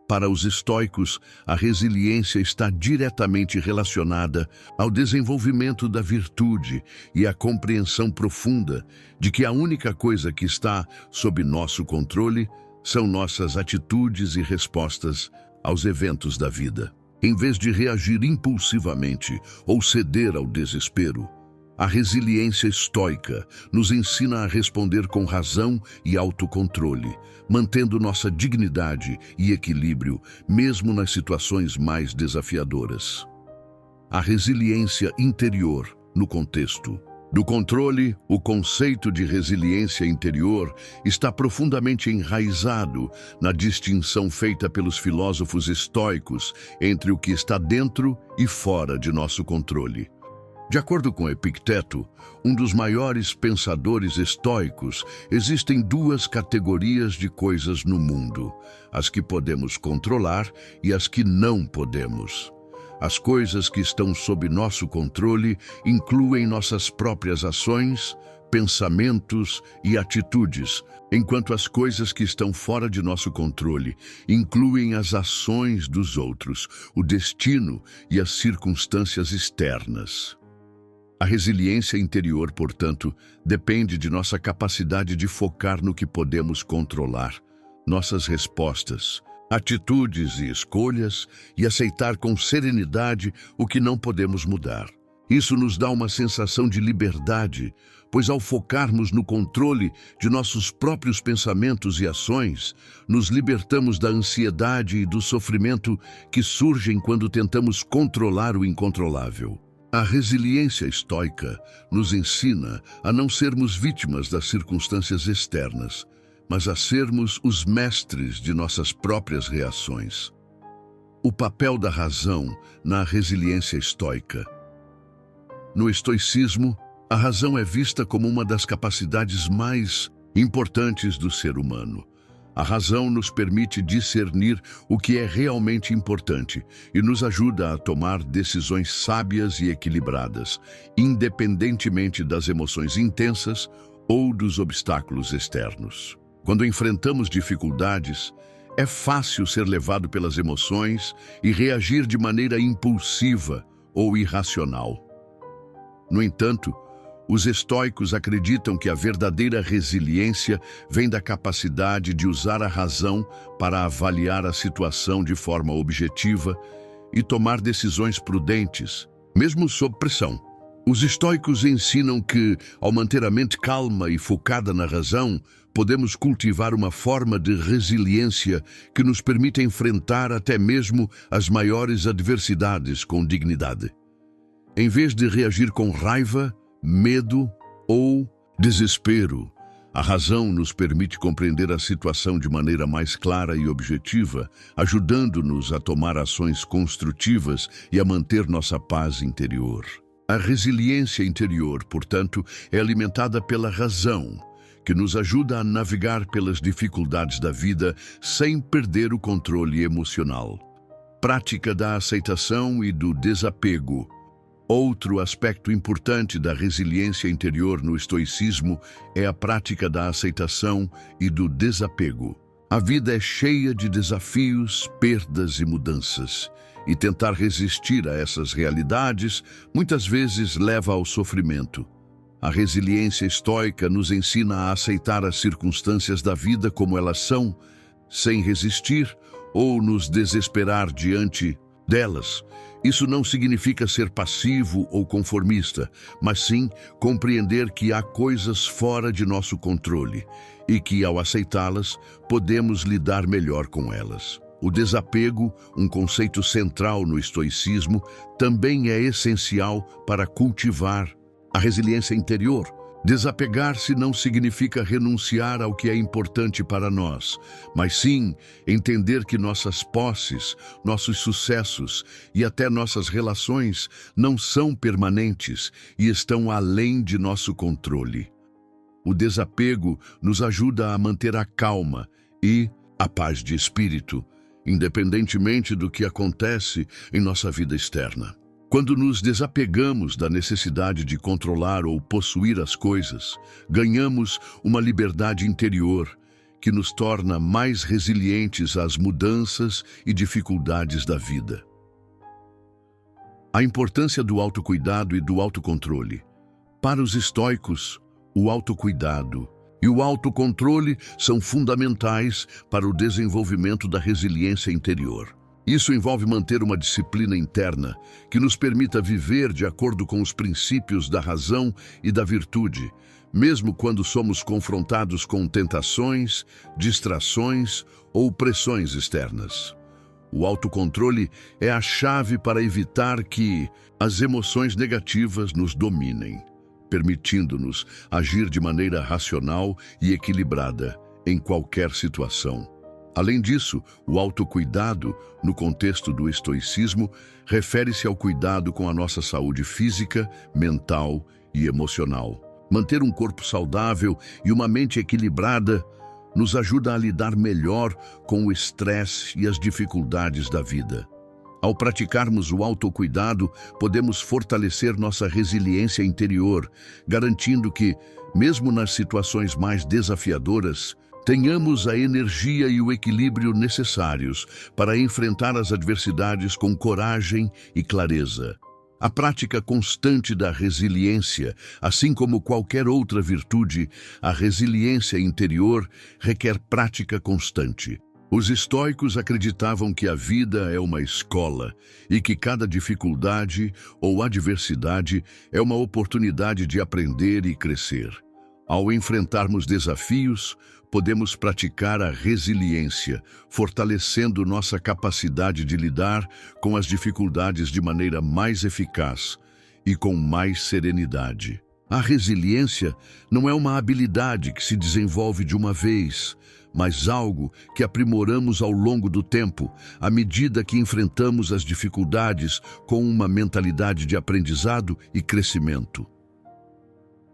Para os estoicos, a resiliência está diretamente relacionada ao desenvolvimento da virtude e à compreensão profunda de que a única coisa que está sob nosso controle são nossas atitudes e respostas aos eventos da vida. Em vez de reagir impulsivamente ou ceder ao desespero, a resiliência estoica nos ensina a responder com razão e autocontrole, mantendo nossa dignidade e equilíbrio, mesmo nas situações mais desafiadoras. A resiliência interior, no contexto do controle, o conceito de resiliência interior está profundamente enraizado na distinção feita pelos filósofos estoicos entre o que está dentro e fora de nosso controle. De acordo com Epicteto, um dos maiores pensadores estoicos, existem duas categorias de coisas no mundo: as que podemos controlar e as que não podemos. As coisas que estão sob nosso controle incluem nossas próprias ações, pensamentos e atitudes, enquanto as coisas que estão fora de nosso controle incluem as ações dos outros, o destino e as circunstâncias externas. A resiliência interior, portanto, depende de nossa capacidade de focar no que podemos controlar, nossas respostas, atitudes e escolhas, e aceitar com serenidade o que não podemos mudar. Isso nos dá uma sensação de liberdade, pois ao focarmos no controle de nossos próprios pensamentos e ações, nos libertamos da ansiedade e do sofrimento que surgem quando tentamos controlar o incontrolável. A resiliência estoica nos ensina a não sermos vítimas das circunstâncias externas, mas a sermos os mestres de nossas próprias reações. O papel da razão na resiliência estoica. No estoicismo, a razão é vista como uma das capacidades mais importantes do ser humano. A razão nos permite discernir o que é realmente importante e nos ajuda a tomar decisões sábias e equilibradas, independentemente das emoções intensas ou dos obstáculos externos. Quando enfrentamos dificuldades, é fácil ser levado pelas emoções e reagir de maneira impulsiva ou irracional. No entanto, os estoicos acreditam que a verdadeira resiliência vem da capacidade de usar a razão para avaliar a situação de forma objetiva e tomar decisões prudentes, mesmo sob pressão. Os estoicos ensinam que, ao manter a mente calma e focada na razão, podemos cultivar uma forma de resiliência que nos permite enfrentar até mesmo as maiores adversidades com dignidade. Em vez de reagir com raiva, medo ou desespero, a razão nos permite compreender a situação de maneira mais clara e objetiva, ajudando-nos a tomar ações construtivas e a manter nossa paz interior. A resiliência interior, portanto, é alimentada pela razão, que nos ajuda a navegar pelas dificuldades da vida sem perder o controle emocional. Prática da aceitação e do desapego. Outro aspecto importante da resiliência interior no estoicismo é a prática da aceitação e do desapego. A vida é cheia de desafios, perdas e mudanças, e tentar resistir a essas realidades muitas vezes leva ao sofrimento. A resiliência estoica nos ensina a aceitar as circunstâncias da vida como elas são, sem resistir ou nos desesperar diante delas. Isso não significa ser passivo ou conformista, mas sim compreender que há coisas fora de nosso controle e que, ao aceitá-las, podemos lidar melhor com elas. O desapego, um conceito central no estoicismo, também é essencial para cultivar a resiliência interior. Desapegar-se não significa renunciar ao que é importante para nós, mas sim entender que nossas posses, nossos sucessos e até nossas relações não são permanentes e estão além de nosso controle. O desapego nos ajuda a manter a calma e a paz de espírito, independentemente do que acontece em nossa vida externa. Quando nos desapegamos da necessidade de controlar ou possuir as coisas, ganhamos uma liberdade interior que nos torna mais resilientes às mudanças e dificuldades da vida. A importância do autocuidado e do autocontrole. Para os estoicos, o autocuidado e o autocontrole são fundamentais para o desenvolvimento da resiliência interior. Isso envolve manter uma disciplina interna que nos permita viver de acordo com os princípios da razão e da virtude, mesmo quando somos confrontados com tentações, distrações ou pressões externas. O autocontrole é a chave para evitar que as emoções negativas nos dominem, permitindo-nos agir de maneira racional e equilibrada em qualquer situação. Além disso, o autocuidado, no contexto do estoicismo, refere-se ao cuidado com a nossa saúde física, mental e emocional. Manter um corpo saudável e uma mente equilibrada nos ajuda a lidar melhor com o estresse e as dificuldades da vida. Ao praticarmos o autocuidado, podemos fortalecer nossa resiliência interior, garantindo que, mesmo nas situações mais desafiadoras, tenhamos a energia e o equilíbrio necessários para enfrentar as adversidades com coragem e clareza. A prática constante da resiliência, assim como qualquer outra virtude, a resiliência interior requer prática constante. Os estoicos acreditavam que a vida é uma escola e que cada dificuldade ou adversidade é uma oportunidade de aprender e crescer. Ao enfrentarmos desafios, podemos praticar a resiliência, fortalecendo nossa capacidade de lidar com as dificuldades de maneira mais eficaz e com mais serenidade. A resiliência não é uma habilidade que se desenvolve de uma vez, mas algo que aprimoramos ao longo do tempo, à medida que enfrentamos as dificuldades com uma mentalidade de aprendizado e crescimento.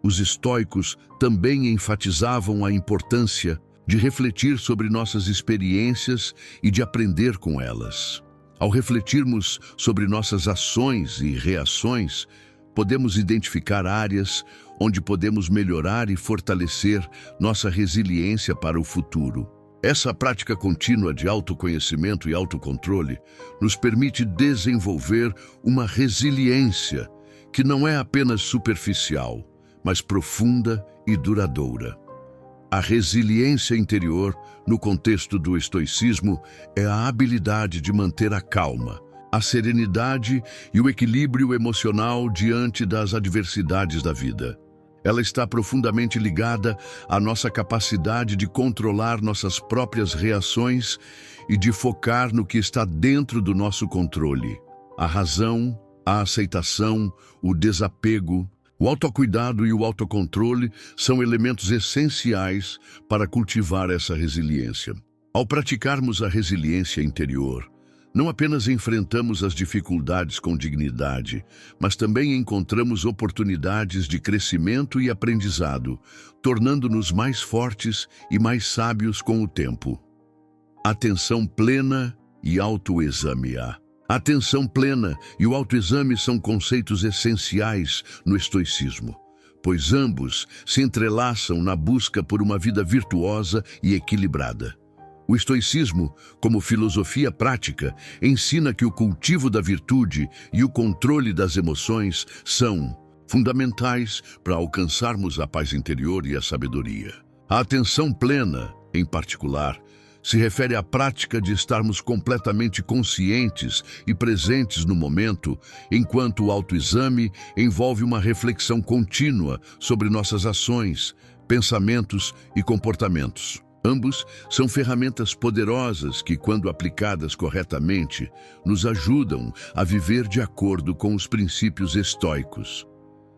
Os estoicos também enfatizavam a importância de refletir sobre nossas experiências e de aprender com elas. Ao refletirmos sobre nossas ações e reações, podemos identificar áreas onde podemos melhorar e fortalecer nossa resiliência para o futuro. Essa prática contínua de autoconhecimento e autocontrole nos permite desenvolver uma resiliência que não é apenas superficial, mas profunda e duradoura. A resiliência interior, no contexto do estoicismo, é a habilidade de manter a calma, a serenidade e o equilíbrio emocional diante das adversidades da vida. Ela está profundamente ligada à nossa capacidade de controlar nossas próprias reações e de focar no que está dentro do nosso controle. A razão, a aceitação, o desapego, o autocuidado e o autocontrole são elementos essenciais para cultivar essa resiliência. Ao praticarmos a resiliência interior, não apenas enfrentamos as dificuldades com dignidade, mas também encontramos oportunidades de crescimento e aprendizado, tornando-nos mais fortes e mais sábios com o tempo. Atenção plena e autoexame. A atenção plena e o autoexame são conceitos essenciais no estoicismo, pois ambos se entrelaçam na busca por uma vida virtuosa e equilibrada. O estoicismo, como filosofia prática, ensina que o cultivo da virtude e o controle das emoções são fundamentais para alcançarmos a paz interior e a sabedoria. A atenção plena, em particular, se refere à prática de estarmos completamente conscientes e presentes no momento, enquanto o autoexame envolve uma reflexão contínua sobre nossas ações, pensamentos e comportamentos. Ambos são ferramentas poderosas que, quando aplicadas corretamente, nos ajudam a viver de acordo com os princípios estoicos.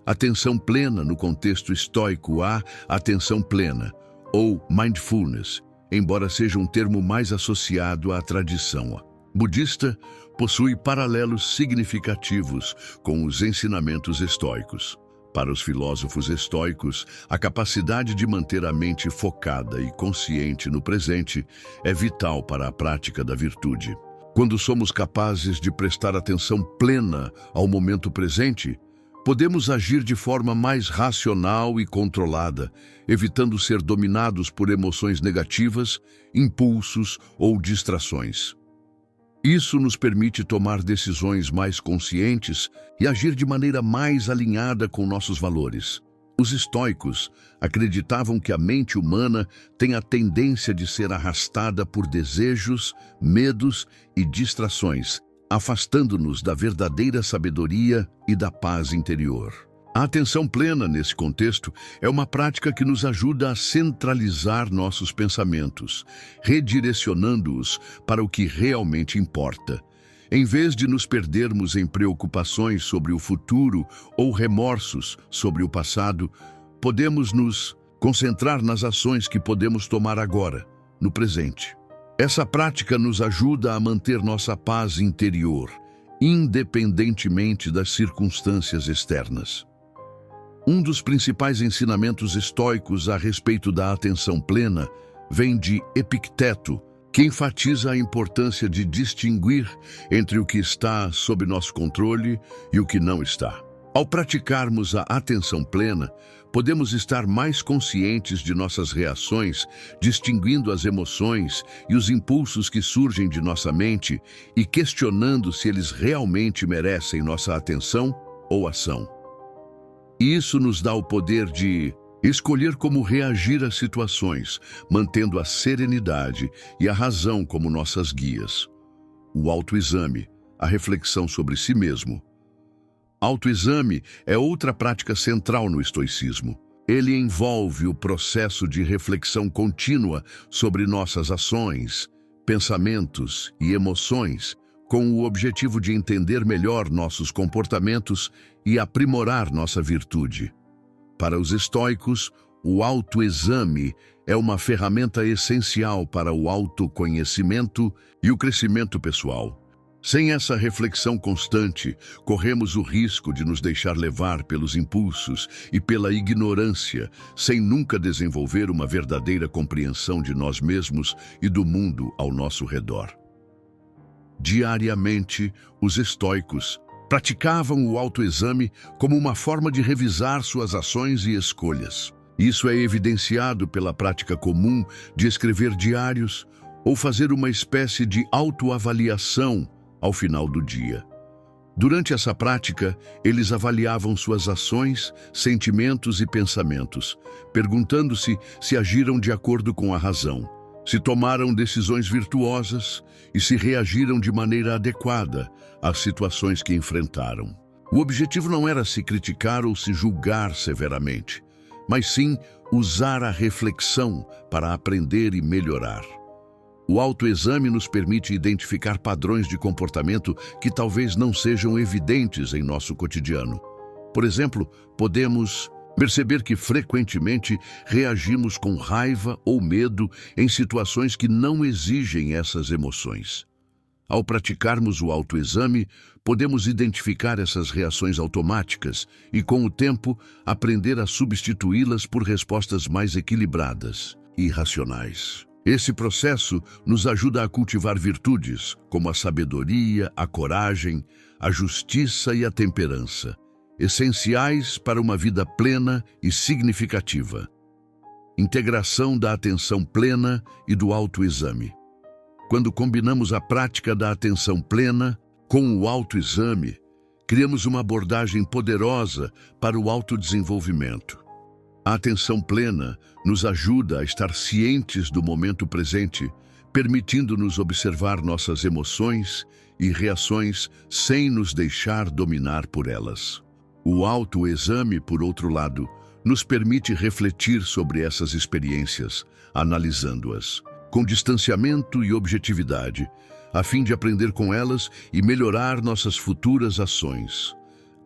Atenção plena no contexto estoico há atenção plena, ou mindfulness, embora seja um termo mais associado à tradição budista, possui paralelos significativos com os ensinamentos estoicos. Para os filósofos estoicos, a capacidade de manter a mente focada e consciente no presente é vital para a prática da virtude. Quando somos capazes de prestar atenção plena ao momento presente, podemos agir de forma mais racional e controlada, evitando ser dominados por emoções negativas, impulsos ou distrações. Isso nos permite tomar decisões mais conscientes e agir de maneira mais alinhada com nossos valores. Os estoicos acreditavam que a mente humana tem a tendência de ser arrastada por desejos, medos e distrações, afastando-nos da verdadeira sabedoria e da paz interior. A atenção plena, nesse contexto, é uma prática que nos ajuda a centralizar nossos pensamentos, redirecionando-os para o que realmente importa. Em vez de nos perdermos em preocupações sobre o futuro ou remorsos sobre o passado, podemos nos concentrar nas ações que podemos tomar agora, no presente. Essa prática nos ajuda a manter nossa paz interior, independentemente das circunstâncias externas. Um dos principais ensinamentos estoicos a respeito da atenção plena vem de Epicteto, que enfatiza a importância de distinguir entre o que está sob nosso controle e o que não está. Ao praticarmos a atenção plena, podemos estar mais conscientes de nossas reações, distinguindo as emoções e os impulsos que surgem de nossa mente e questionando se eles realmente merecem nossa atenção ou ação. Isso nos dá o poder de escolher como reagir às situações, mantendo a serenidade e a razão como nossas guias. O autoexame, a reflexão sobre si mesmo. Autoexame é outra prática central no estoicismo. Ele envolve o processo de reflexão contínua sobre nossas ações, pensamentos e emoções, com o objetivo de entender melhor nossos comportamentos e aprimorar nossa virtude. Para os estoicos, o autoexame é uma ferramenta essencial para o autoconhecimento e o crescimento pessoal. Sem essa reflexão constante, corremos o risco de nos deixar levar pelos impulsos e pela ignorância, sem nunca desenvolver uma verdadeira compreensão de nós mesmos e do mundo ao nosso redor. Diariamente, os estoicos praticavam o autoexame como uma forma de revisar suas ações e escolhas. Isso é evidenciado pela prática comum de escrever diários ou fazer uma espécie de autoavaliação ao final do dia. Durante essa prática, eles avaliavam suas ações, sentimentos e pensamentos, perguntando-se se agiram de acordo com a razão, se tomaram decisões virtuosas e se reagiram de maneira adequada às situações que enfrentaram. O objetivo não era se criticar ou se julgar severamente, mas sim usar a reflexão para aprender e melhorar. O autoexame nos permite identificar padrões de comportamento que talvez não sejam evidentes em nosso cotidiano. Por exemplo, podemos perceber que frequentemente reagimos com raiva ou medo em situações que não exigem essas emoções. Ao praticarmos o autoexame, podemos identificar essas reações automáticas e, com o tempo, aprender a substituí-las por respostas mais equilibradas e racionais. Esse processo nos ajuda a cultivar virtudes como a sabedoria, a coragem, a justiça e a temperança, essenciais para uma vida plena e significativa. Integração da atenção plena e do autoexame. Quando combinamos a prática da atenção plena com o autoexame, criamos uma abordagem poderosa para o autodesenvolvimento. A atenção plena nos ajuda a estar cientes do momento presente, permitindo-nos observar nossas emoções e reações sem nos deixar dominar por elas. O autoexame, por outro lado, nos permite refletir sobre essas experiências, analisando-as com distanciamento e objetividade, a fim de aprender com elas e melhorar nossas futuras ações.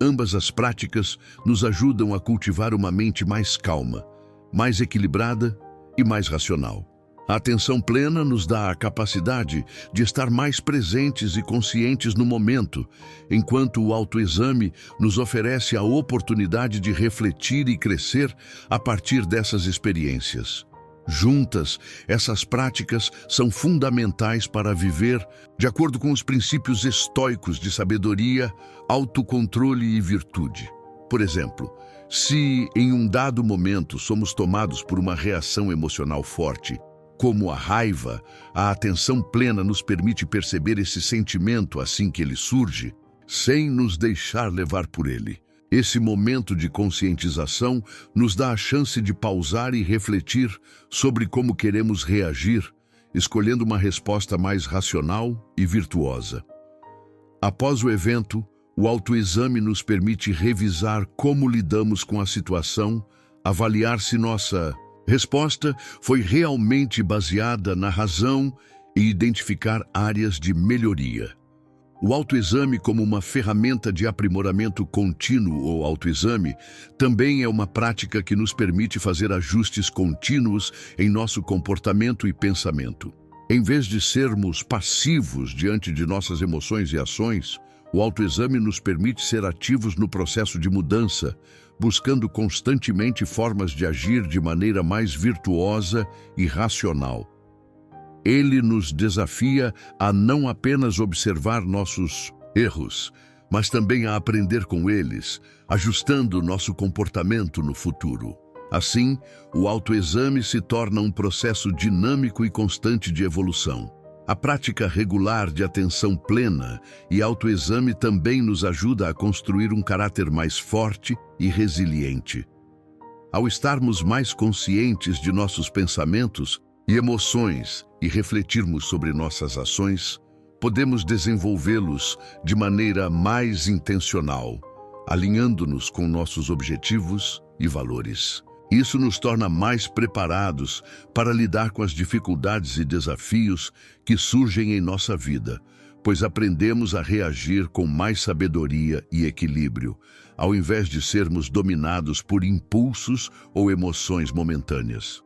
Ambas as práticas nos ajudam a cultivar uma mente mais calma, mais equilibrada e mais racional. A atenção plena nos dá a capacidade de estar mais presentes e conscientes no momento, enquanto o autoexame nos oferece a oportunidade de refletir e crescer a partir dessas experiências. Juntas, essas práticas são fundamentais para viver de acordo com os princípios estoicos de sabedoria, autocontrole e virtude. Por exemplo, se em um dado momento somos tomados por uma reação emocional forte, como a raiva, a atenção plena nos permite perceber esse sentimento assim que ele surge, sem nos deixar levar por ele. Esse momento de conscientização nos dá a chance de pausar e refletir sobre como queremos reagir, escolhendo uma resposta mais racional e virtuosa. Após o evento, o autoexame nos permite revisar como lidamos com a situação, avaliar se nossa resposta foi realmente baseada na razão e identificar áreas de melhoria. O autoexame, como uma ferramenta de aprimoramento contínuo ou autoexame, também é uma prática que nos permite fazer ajustes contínuos em nosso comportamento e pensamento. Em vez de sermos passivos diante de nossas emoções e ações, o autoexame nos permite ser ativos no processo de mudança, buscando constantemente formas de agir de maneira mais virtuosa e racional. Ele nos desafia a não apenas observar nossos erros, mas também a aprender com eles, ajustando nosso comportamento no futuro. Assim, o autoexame se torna um processo dinâmico e constante de evolução. A prática regular de atenção plena e autoexame também nos ajuda a construir um caráter mais forte e resiliente. Ao estarmos mais conscientes de nossos pensamentos e emoções e refletirmos sobre nossas ações, podemos desenvolvê-los de maneira mais intencional, alinhando-nos com nossos objetivos e valores. Isso nos torna mais preparados para lidar com as dificuldades e desafios que surgem em nossa vida, pois aprendemos a reagir com mais sabedoria e equilíbrio, ao invés de sermos dominados por impulsos ou emoções momentâneas.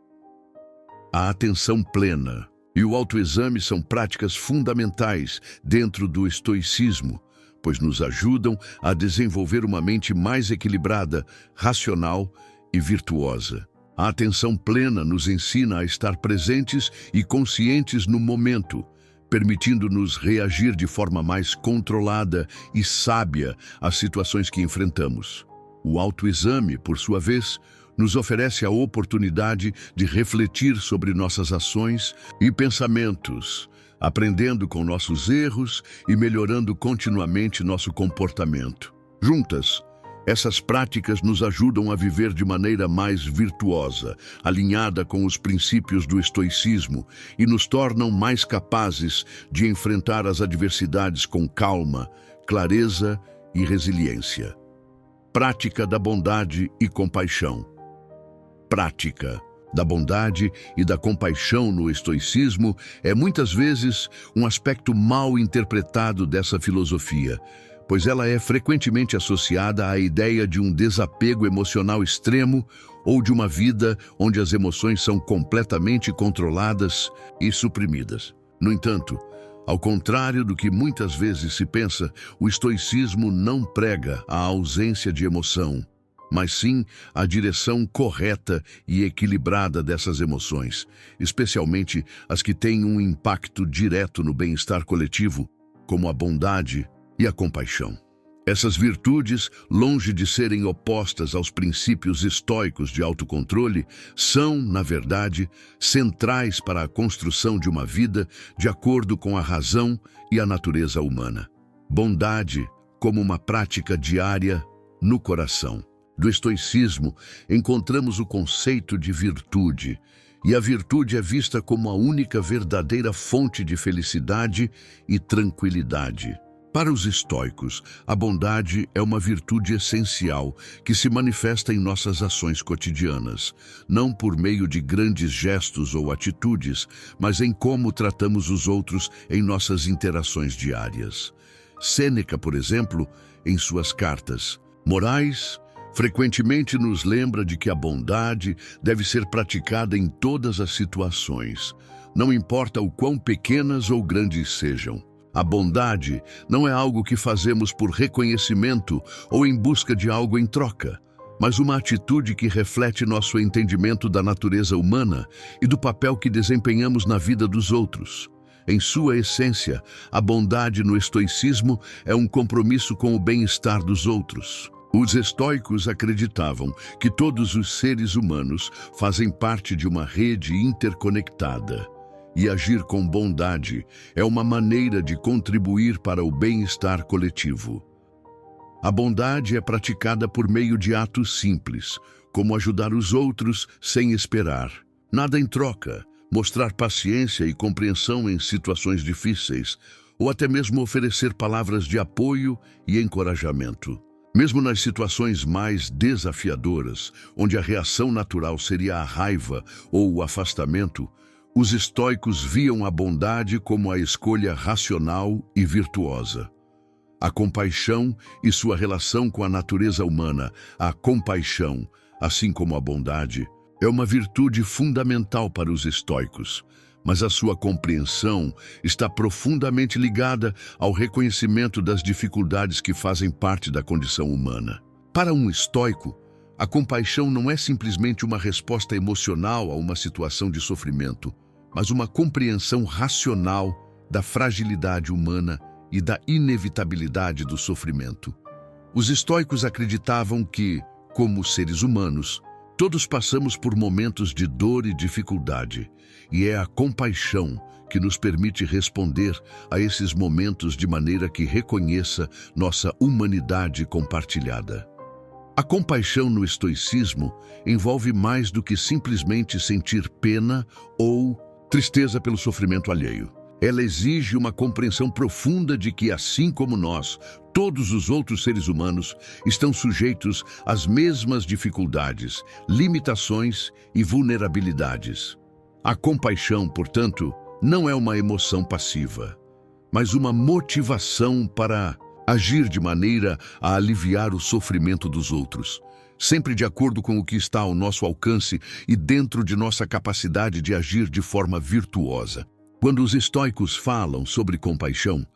A atenção plena e o autoexame são práticas fundamentais dentro do estoicismo, pois nos ajudam a desenvolver uma mente mais equilibrada, racional e virtuosa. A atenção plena nos ensina a estar presentes e conscientes no momento, permitindo-nos reagir de forma mais controlada e sábia às situações que enfrentamos. O autoexame, por sua vez, nos oferece a oportunidade de refletir sobre nossas ações e pensamentos, aprendendo com nossos erros e melhorando continuamente nosso comportamento. Juntas, essas práticas nos ajudam a viver de maneira mais virtuosa, alinhada com os princípios do estoicismo, e nos tornam mais capazes de enfrentar as adversidades com calma, clareza e resiliência. Prática da bondade e compaixão. Prática da bondade e da compaixão no estoicismo é muitas vezes um aspecto mal interpretado dessa filosofia, pois ela é frequentemente associada à ideia de um desapego emocional extremo ou de uma vida onde as emoções são completamente controladas e suprimidas. No entanto, ao contrário do que muitas vezes se pensa, o estoicismo não prega a ausência de emoção, mas sim a direção correta e equilibrada dessas emoções, especialmente as que têm um impacto direto no bem-estar coletivo, como a bondade e a compaixão. Essas virtudes, longe de serem opostas aos princípios estoicos de autocontrole, são, na verdade, centrais para a construção de uma vida de acordo com a razão e a natureza humana. Bondade como uma prática diária no coração. Do estoicismo, encontramos o conceito de virtude, e a virtude é vista como a única verdadeira fonte de felicidade e tranquilidade. Para os estoicos, a bondade é uma virtude essencial que se manifesta em nossas ações cotidianas, não por meio de grandes gestos ou atitudes, mas em como tratamos os outros em nossas interações diárias. Sêneca, por exemplo, em suas cartas morais, frequentemente nos lembra de que a bondade deve ser praticada em todas as situações, não importa o quão pequenas ou grandes sejam. A bondade não é algo que fazemos por reconhecimento ou em busca de algo em troca, mas uma atitude que reflete nosso entendimento da natureza humana e do papel que desempenhamos na vida dos outros. Em sua essência, a bondade no estoicismo é um compromisso com o bem-estar dos outros. Os estoicos acreditavam que todos os seres humanos fazem parte de uma rede interconectada. E agir com bondade é uma maneira de contribuir para o bem-estar coletivo. A bondade é praticada por meio de atos simples, como ajudar os outros sem esperar nada em troca, mostrar paciência e compreensão em situações difíceis, ou até mesmo oferecer palavras de apoio e encorajamento. Mesmo nas situações mais desafiadoras, onde a reação natural seria a raiva ou o afastamento, os estoicos viam a bondade como a escolha racional e virtuosa. A compaixão e sua relação com a natureza humana, a compaixão, assim como a bondade, é uma virtude fundamental para os estoicos, mas a sua compreensão está profundamente ligada ao reconhecimento das dificuldades que fazem parte da condição humana. Para um estoico, a compaixão não é simplesmente uma resposta emocional a uma situação de sofrimento, mas uma compreensão racional da fragilidade humana e da inevitabilidade do sofrimento. Os estoicos acreditavam que, como seres humanos, todos passamos por momentos de dor e dificuldade, e é a compaixão que nos permite responder a esses momentos de maneira que reconheça nossa humanidade compartilhada. A compaixão no estoicismo envolve mais do que simplesmente sentir pena ou tristeza pelo sofrimento alheio. Ela exige uma compreensão profunda de que, assim como nós, todos os outros seres humanos estão sujeitos às mesmas dificuldades, limitações e vulnerabilidades. A compaixão, portanto, não é uma emoção passiva, mas uma motivação para agir de maneira a aliviar o sofrimento dos outros, sempre de acordo com o que está ao nosso alcance e dentro de nossa capacidade de agir de forma virtuosa. Quando os estoicos falam sobre compaixão,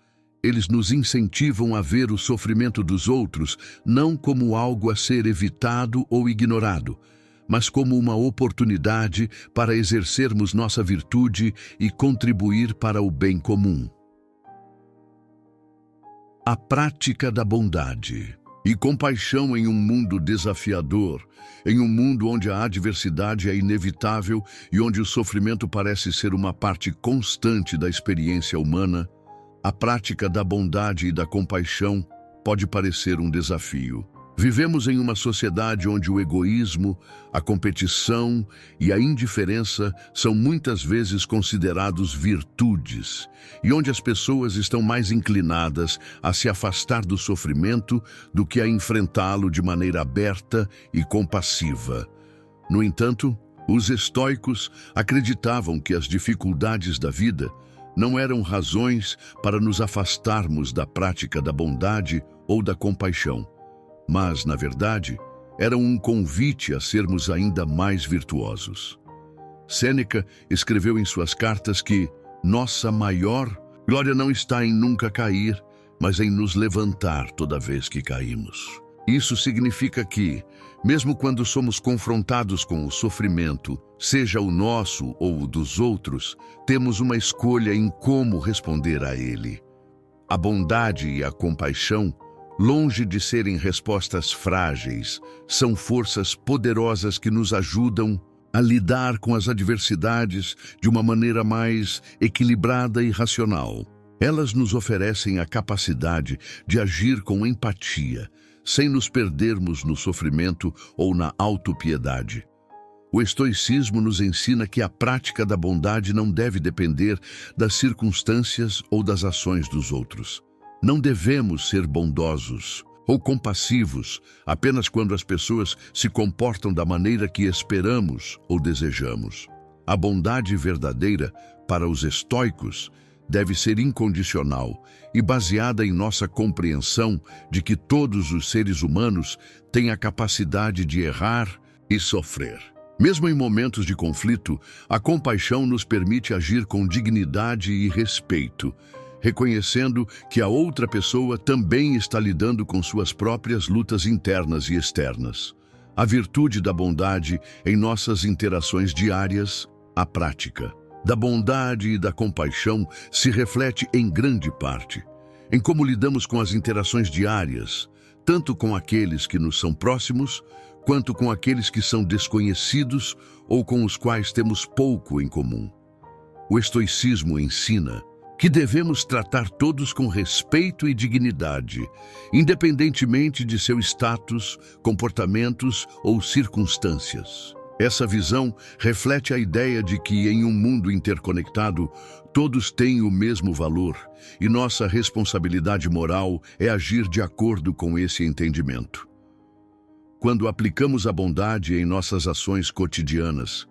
eles nos incentivam a ver o sofrimento dos outros não como algo a ser evitado ou ignorado, mas como uma oportunidade para exercermos nossa virtude e contribuir para o bem comum. A prática da bondade e compaixão em um mundo desafiador, em um mundo onde a adversidade é inevitável e onde o sofrimento parece ser uma parte constante da experiência humana, a prática da bondade e da compaixão pode parecer um desafio. Vivemos em uma sociedade onde o egoísmo, a competição e a indiferença são muitas vezes considerados virtudes, e onde as pessoas estão mais inclinadas a se afastar do sofrimento do que a enfrentá-lo de maneira aberta e compassiva. No entanto, os estoicos acreditavam que as dificuldades da vida não eram razões para nos afastarmos da prática da bondade ou da compaixão, mas, na verdade, eram um convite a sermos ainda mais virtuosos. Sêneca escreveu em suas cartas que nossa maior glória não está em nunca cair, mas em nos levantar toda vez que caímos. Isso significa que, mesmo quando somos confrontados com o sofrimento, seja o nosso ou o dos outros, temos uma escolha em como responder a ele. A bondade e a compaixão, longe de serem respostas frágeis, são forças poderosas que nos ajudam a lidar com as adversidades de uma maneira mais equilibrada e racional. Elas nos oferecem a capacidade de agir com empatia, sem nos perdermos no sofrimento ou na autopiedade. O estoicismo nos ensina que a prática da bondade não deve depender das circunstâncias ou das ações dos outros. Não devemos ser bondosos ou compassivos apenas quando as pessoas se comportam da maneira que esperamos ou desejamos. A bondade verdadeira, para os estoicos, deve ser incondicional e baseada em nossa compreensão de que todos os seres humanos têm a capacidade de errar e sofrer. Mesmo em momentos de conflito, a compaixão nos permite agir com dignidade e respeito, reconhecendo que a outra pessoa também está lidando com suas próprias lutas internas e externas. A virtude da bondade em nossas interações diárias, a prática da bondade e da compaixão se reflete em grande parte em como lidamos com as interações diárias, tanto com aqueles que nos são próximos, quanto com aqueles que são desconhecidos ou com os quais temos pouco em comum. O estoicismo ensina que devemos tratar todos com respeito e dignidade, independentemente de seu status, comportamentos ou circunstâncias. Essa visão reflete a ideia de que, em um mundo interconectado, todos têm o mesmo valor e nossa responsabilidade moral é agir de acordo com esse entendimento. Quando aplicamos a bondade em nossas ações cotidianas,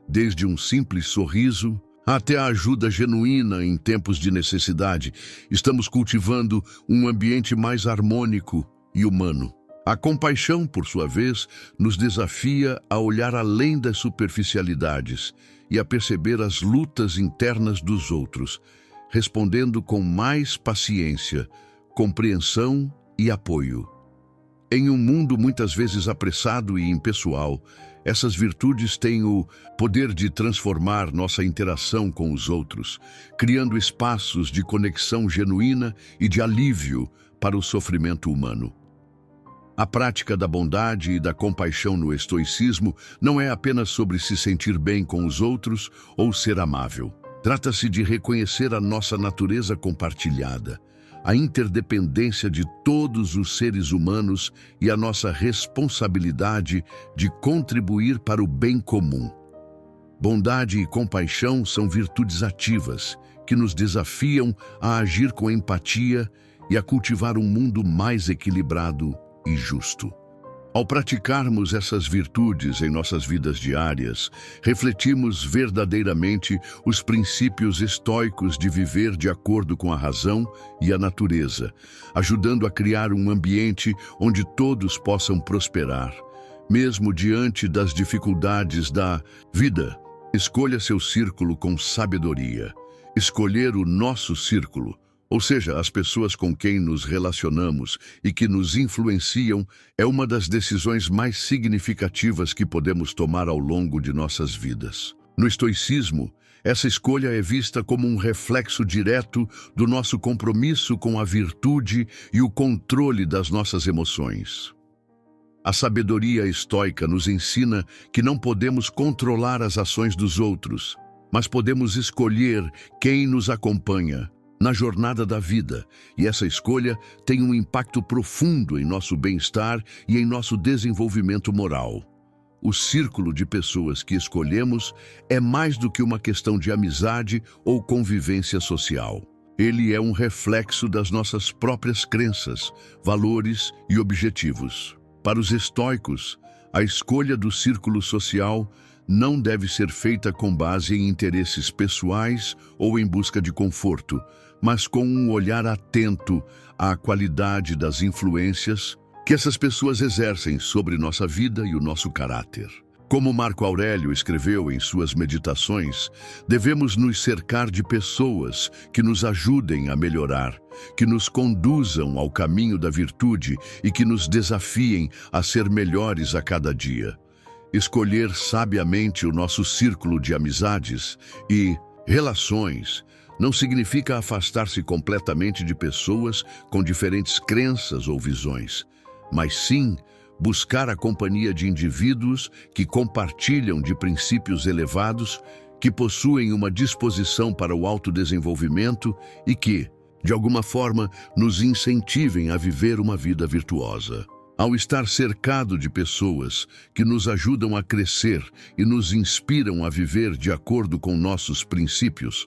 desde um simples sorriso até a ajuda genuína em tempos de necessidade, estamos cultivando um ambiente mais harmônico e humano. A compaixão, por sua vez, nos desafia a olhar além das superficialidades e a perceber as lutas internas dos outros, respondendo com mais paciência, compreensão e apoio. Em um mundo muitas vezes apressado e impessoal, essas virtudes têm o poder de transformar nossa interação com os outros, criando espaços de conexão genuína e de alívio para o sofrimento humano. A prática da bondade e da compaixão no estoicismo não é apenas sobre se sentir bem com os outros ou ser amável. Trata-se de reconhecer a nossa natureza compartilhada, a interdependência de todos os seres humanos e a nossa responsabilidade de contribuir para o bem comum. Bondade e compaixão são virtudes ativas que nos desafiam a agir com empatia e a cultivar um mundo mais equilibrado e justo. Ao praticarmos essas virtudes em nossas vidas diárias, refletimos verdadeiramente os princípios estoicos de viver de acordo com a razão e a natureza, ajudando a criar um ambiente onde todos possam prosperar, mesmo diante das dificuldades da vida. Escolha seu círculo com sabedoria. Escolher o nosso círculo, ou seja, as pessoas com quem nos relacionamos e que nos influenciam, é uma das decisões mais significativas que podemos tomar ao longo de nossas vidas. No estoicismo, essa escolha é vista como um reflexo direto do nosso compromisso com a virtude e o controle das nossas emoções. A sabedoria estoica nos ensina que não podemos controlar as ações dos outros, mas podemos escolher quem nos acompanha na jornada da vida, e essa escolha tem um impacto profundo em nosso bem-estar e em nosso desenvolvimento moral. O círculo de pessoas que escolhemos é mais do que uma questão de amizade ou convivência social. Ele é um reflexo das nossas próprias crenças, valores e objetivos. Para os estoicos, a escolha do círculo social não deve ser feita com base em interesses pessoais ou em busca de conforto, mas com um olhar atento à qualidade das influências que essas pessoas exercem sobre nossa vida e o nosso caráter. Como Marco Aurélio escreveu em suas meditações, devemos nos cercar de pessoas que nos ajudem a melhorar, que nos conduzam ao caminho da virtude e que nos desafiem a ser melhores a cada dia. Escolher sabiamente o nosso círculo de amizades e relações não significa afastar-se completamente de pessoas com diferentes crenças ou visões, mas sim buscar a companhia de indivíduos que compartilham de princípios elevados, que possuem uma disposição para o autodesenvolvimento e que, de alguma forma, nos incentivem a viver uma vida virtuosa. Ao estar cercado de pessoas que nos ajudam a crescer e nos inspiram a viver de acordo com nossos princípios,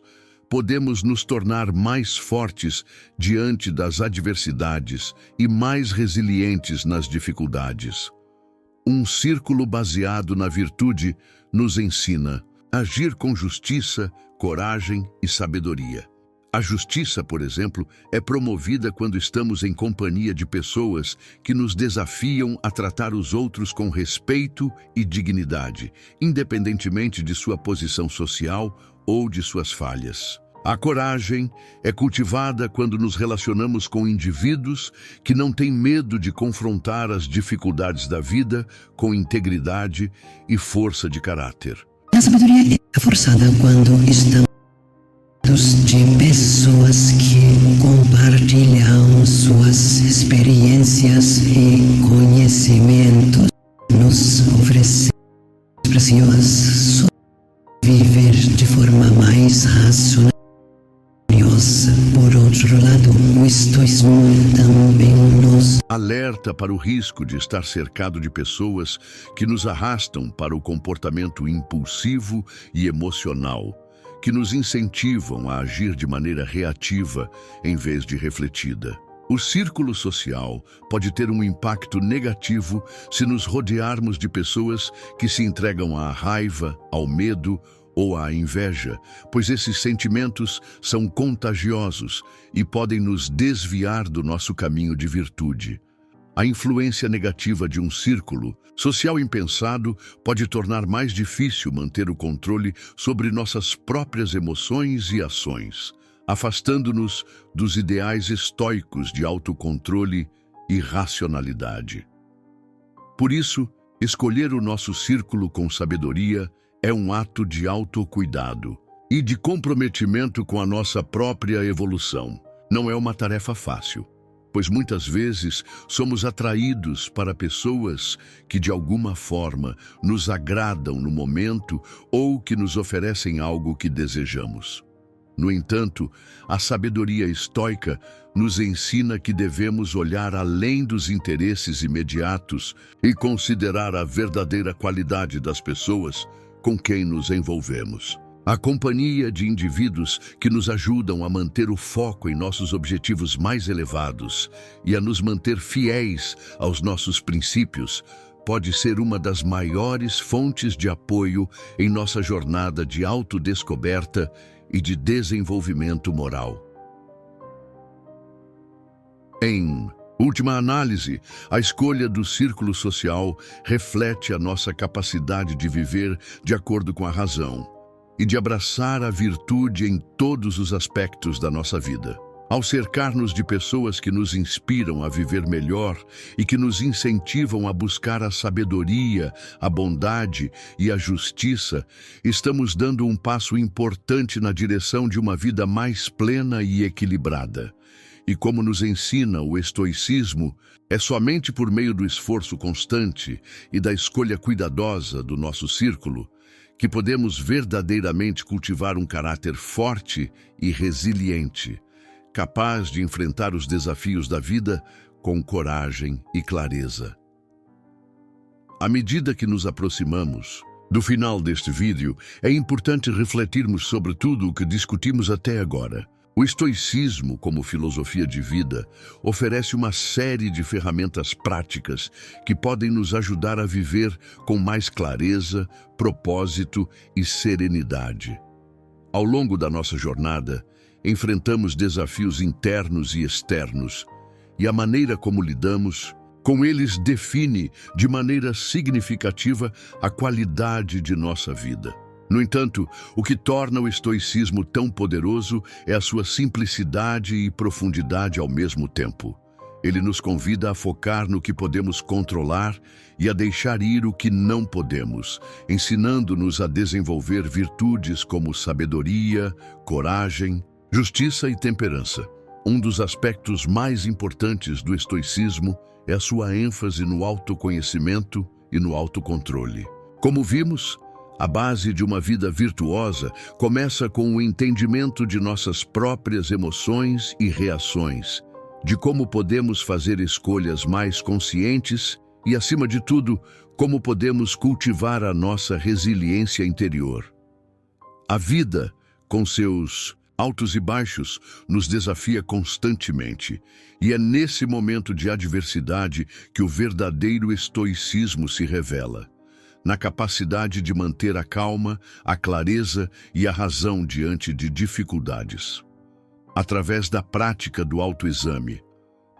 podemos nos tornar mais fortes diante das adversidades e mais resilientes nas dificuldades. Um círculo baseado na virtude nos ensina a agir com justiça, coragem e sabedoria. A justiça, por exemplo, é promovida quando estamos em companhia de pessoas que nos desafiam a tratar os outros com respeito e dignidade, independentemente de sua posição social ou de suas falhas. A coragem é cultivada quando nos relacionamos com indivíduos que não têm medo de confrontar as dificuldades da vida com integridade e força de caráter. A sabedoria é forçada quando estamos de pessoas que compartilham suas experiências e conhecimentos, nos oferecem preciosas viver de forma mais racional. Por outro lado, o estoicismo também nos alerta para o risco de estar cercado de pessoas que nos arrastam para o comportamento impulsivo e emocional, que nos incentivam a agir de maneira reativa em vez de refletida. O círculo social pode ter um impacto negativo se nos rodearmos de pessoas que se entregam à raiva, ao medo ou à inveja, pois esses sentimentos são contagiosos e podem nos desviar do nosso caminho de virtude. A influência negativa de um círculo social impensado pode tornar mais difícil manter o controle sobre nossas próprias emoções e ações, afastando-nos dos ideais estoicos de autocontrole e racionalidade. Por isso, escolher o nosso círculo com sabedoria é um ato de autocuidado e de comprometimento com a nossa própria evolução. Não é uma tarefa fácil, pois muitas vezes somos atraídos para pessoas que de alguma forma nos agradam no momento ou que nos oferecem algo que desejamos. No entanto, a sabedoria estoica nos ensina que devemos olhar além dos interesses imediatos e considerar a verdadeira qualidade das pessoas com quem nos envolvemos. A companhia de indivíduos que nos ajudam a manter o foco em nossos objetivos mais elevados e a nos manter fiéis aos nossos princípios pode ser uma das maiores fontes de apoio em nossa jornada de autodescoberta e de desenvolvimento moral. Em última análise, a escolha do círculo social reflete a nossa capacidade de viver de acordo com a razão e de abraçar a virtude em todos os aspectos da nossa vida. Ao cercar-nos de pessoas que nos inspiram a viver melhor e que nos incentivam a buscar a sabedoria, a bondade e a justiça, estamos dando um passo importante na direção de uma vida mais plena e equilibrada. E como nos ensina o estoicismo, é somente por meio do esforço constante e da escolha cuidadosa do nosso círculo que podemos verdadeiramente cultivar um caráter forte e resiliente, capaz de enfrentar os desafios da vida com coragem e clareza. À medida que nos aproximamos do final deste vídeo, é importante refletirmos sobre tudo o que discutimos até agora. O estoicismo, como filosofia de vida, oferece uma série de ferramentas práticas que podem nos ajudar a viver com mais clareza, propósito e serenidade. Ao longo da nossa jornada, enfrentamos desafios internos e externos, e a maneira como lidamos com eles define de maneira significativa a qualidade de nossa vida. No entanto, o que torna o estoicismo tão poderoso é a sua simplicidade e profundidade ao mesmo tempo. Ele nos convida a focar no que podemos controlar e a deixar ir o que não podemos, ensinando-nos a desenvolver virtudes como sabedoria, coragem, justiça e temperança. Um dos aspectos mais importantes do estoicismo é a sua ênfase no autoconhecimento e no autocontrole. Como vimos, a base de uma vida virtuosa começa com o entendimento de nossas próprias emoções e reações, de como podemos fazer escolhas mais conscientes e, acima de tudo, como podemos cultivar a nossa resiliência interior. A vida, com seus altos e baixos, nos desafia constantemente, e é nesse momento de adversidade que o verdadeiro estoicismo se revela, na capacidade de manter a calma, a clareza e a razão diante de dificuldades. Através da prática do autoexame,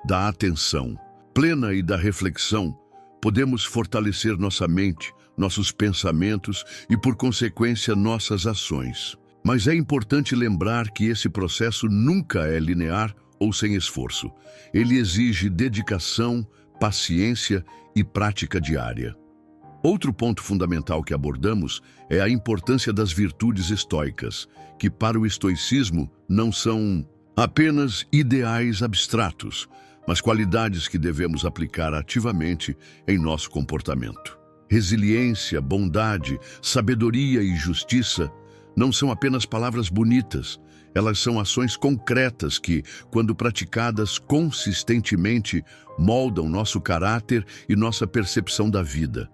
da atenção plena e da reflexão, podemos fortalecer nossa mente, nossos pensamentos e, por consequência, nossas ações. Mas é importante lembrar que esse processo nunca é linear ou sem esforço. Ele exige dedicação, paciência e prática diária. Outro ponto fundamental que abordamos é a importância das virtudes estoicas, que para o estoicismo não são apenas ideais abstratos, mas qualidades que devemos aplicar ativamente em nosso comportamento. Resiliência, bondade, sabedoria e justiça não são apenas palavras bonitas, elas são ações concretas que, quando praticadas consistentemente, moldam nosso caráter e nossa percepção da vida.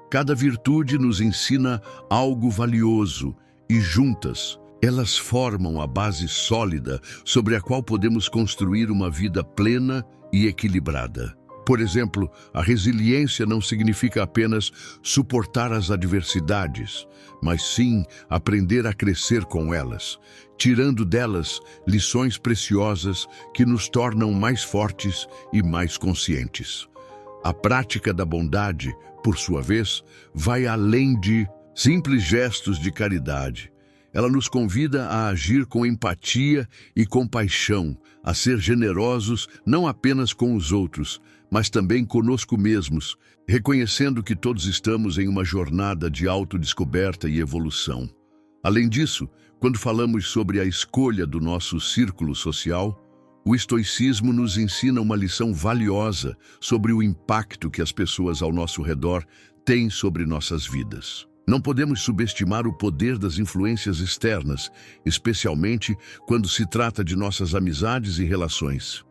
Cada virtude nos ensina algo valioso e, juntas, elas formam a base sólida sobre a qual podemos construir uma vida plena e equilibrada. Por exemplo, a resiliência não significa apenas suportar as adversidades, mas sim aprender a crescer com elas, tirando delas lições preciosas que nos tornam mais fortes e mais conscientes. A prática da bondade, por sua vez, vai além de simples gestos de caridade. Ela nos convida a agir com empatia e compaixão, a ser generosos não apenas com os outros, mas também conosco mesmos, reconhecendo que todos estamos em uma jornada de autodescoberta e evolução. Além disso, quando falamos sobre a escolha do nosso círculo social, o estoicismo nos ensina uma lição valiosa sobre o impacto que as pessoas ao nosso redor têm sobre nossas vidas. Não podemos subestimar o poder das influências externas, especialmente quando se trata de nossas amizades e relações.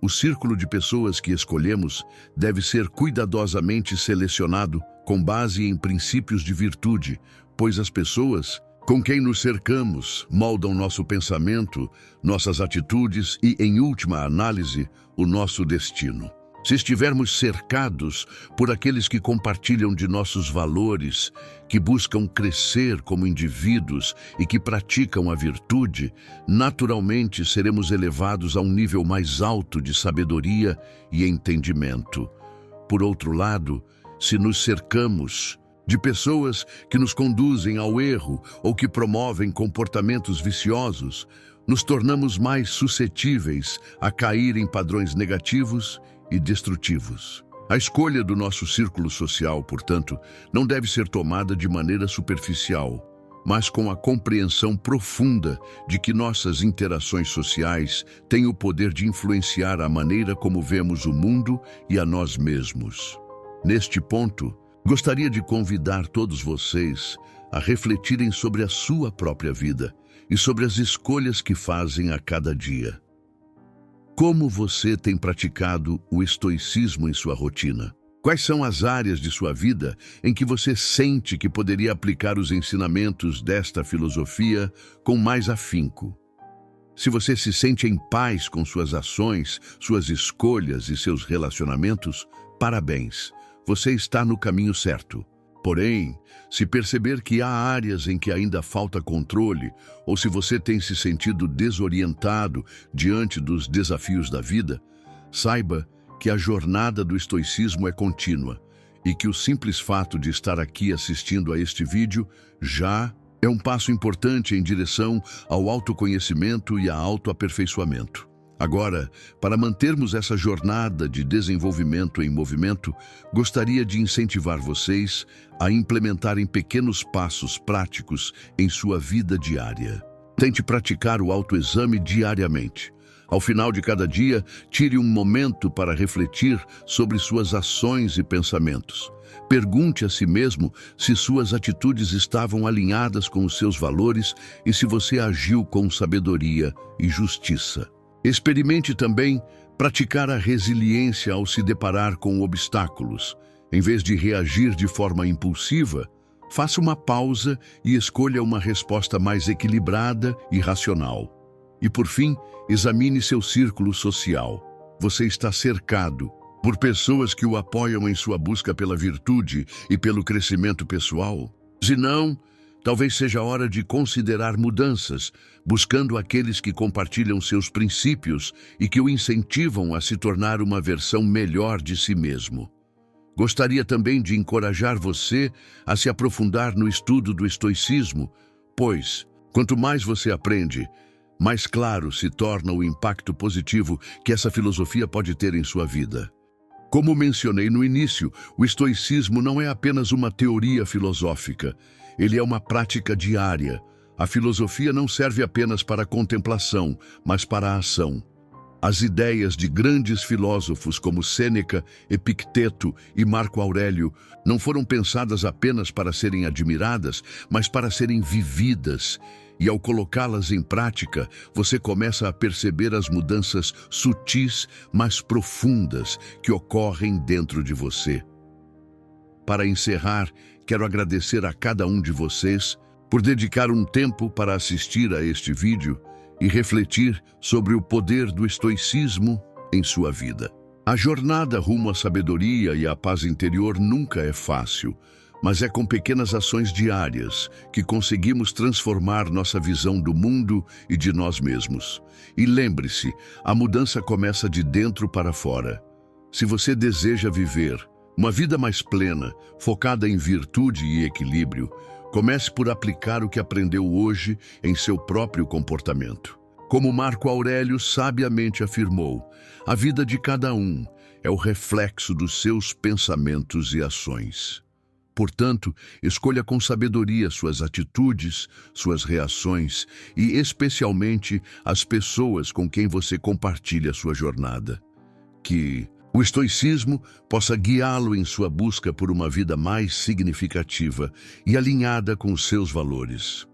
O círculo de pessoas que escolhemos deve ser cuidadosamente selecionado com base em princípios de virtude, pois as pessoas com quem nos cercamos moldam nosso pensamento, nossas atitudes e, em última análise, o nosso destino. Se estivermos cercados por aqueles que compartilham de nossos valores, que buscam crescer como indivíduos e que praticam a virtude, naturalmente seremos elevados a um nível mais alto de sabedoria e entendimento. Por outro lado, se nos cercamos de pessoas que nos conduzem ao erro ou que promovem comportamentos viciosos, nos tornamos mais suscetíveis a cair em padrões negativos e destrutivos. A escolha do nosso círculo social, portanto, não deve ser tomada de maneira superficial, mas com a compreensão profunda de que nossas interações sociais têm o poder de influenciar a maneira como vemos o mundo e a nós mesmos. Neste ponto, gostaria de convidar todos vocês a refletirem sobre a sua própria vida e sobre as escolhas que fazem a cada dia. Como você tem praticado o estoicismo em sua rotina? Quais são as áreas de sua vida em que você sente que poderia aplicar os ensinamentos desta filosofia com mais afinco? Se você se sente em paz com suas ações, suas escolhas e seus relacionamentos, parabéns, você está no caminho certo. Porém, se perceber que há áreas em que ainda falta controle, ou se você tem se sentido desorientado diante dos desafios da vida, saiba que a jornada do estoicismo é contínua e que o simples fato de estar aqui assistindo a este vídeo já é um passo importante em direção ao autoconhecimento e ao autoaperfeiçoamento. Agora, para mantermos essa jornada de desenvolvimento em movimento, gostaria de incentivar vocês a implementarem pequenos passos práticos em sua vida diária. Tente praticar o autoexame diariamente. Ao final de cada dia, tire um momento para refletir sobre suas ações e pensamentos. Pergunte a si mesmo se suas atitudes estavam alinhadas com os seus valores e se você agiu com sabedoria e justiça. Experimente também praticar a resiliência ao se deparar com obstáculos. Em vez de reagir de forma impulsiva, faça uma pausa e escolha uma resposta mais equilibrada e racional. E por fim, examine seu círculo social. Você está cercado por pessoas que o apoiam em sua busca pela virtude e pelo crescimento pessoal? Se não, talvez seja hora de considerar mudanças, buscando aqueles que compartilham seus princípios e que o incentivam a se tornar uma versão melhor de si mesmo. Gostaria também de encorajar você a se aprofundar no estudo do estoicismo, pois, quanto mais você aprende, mais claro se torna o impacto positivo que essa filosofia pode ter em sua vida. Como mencionei no início, o estoicismo não é apenas uma teoria filosófica, ele é uma prática diária. A filosofia não serve apenas para a contemplação, mas para a ação. As ideias de grandes filósofos como Sêneca, Epicteto e Marco Aurélio não foram pensadas apenas para serem admiradas, mas para serem vividas. E ao colocá-las em prática, você começa a perceber as mudanças sutis, mas profundas que ocorrem dentro de você. Para encerrar, quero agradecer a cada um de vocês por dedicar um tempo para assistir a este vídeo e refletir sobre o poder do estoicismo em sua vida. A jornada rumo à sabedoria e à paz interior nunca é fácil, mas é com pequenas ações diárias que conseguimos transformar nossa visão do mundo e de nós mesmos. E lembre-se, a mudança começa de dentro para fora. Se você deseja viver uma vida mais plena, focada em virtude e equilíbrio, comece por aplicar o que aprendeu hoje em seu próprio comportamento. Como Marco Aurélio sabiamente afirmou, a vida de cada um é o reflexo dos seus pensamentos e ações. Portanto, escolha com sabedoria suas atitudes, suas reações e, especialmente, as pessoas com quem você compartilha sua jornada. Que o estoicismo possa guiá-lo em sua busca por uma vida mais significativa e alinhada com os seus valores.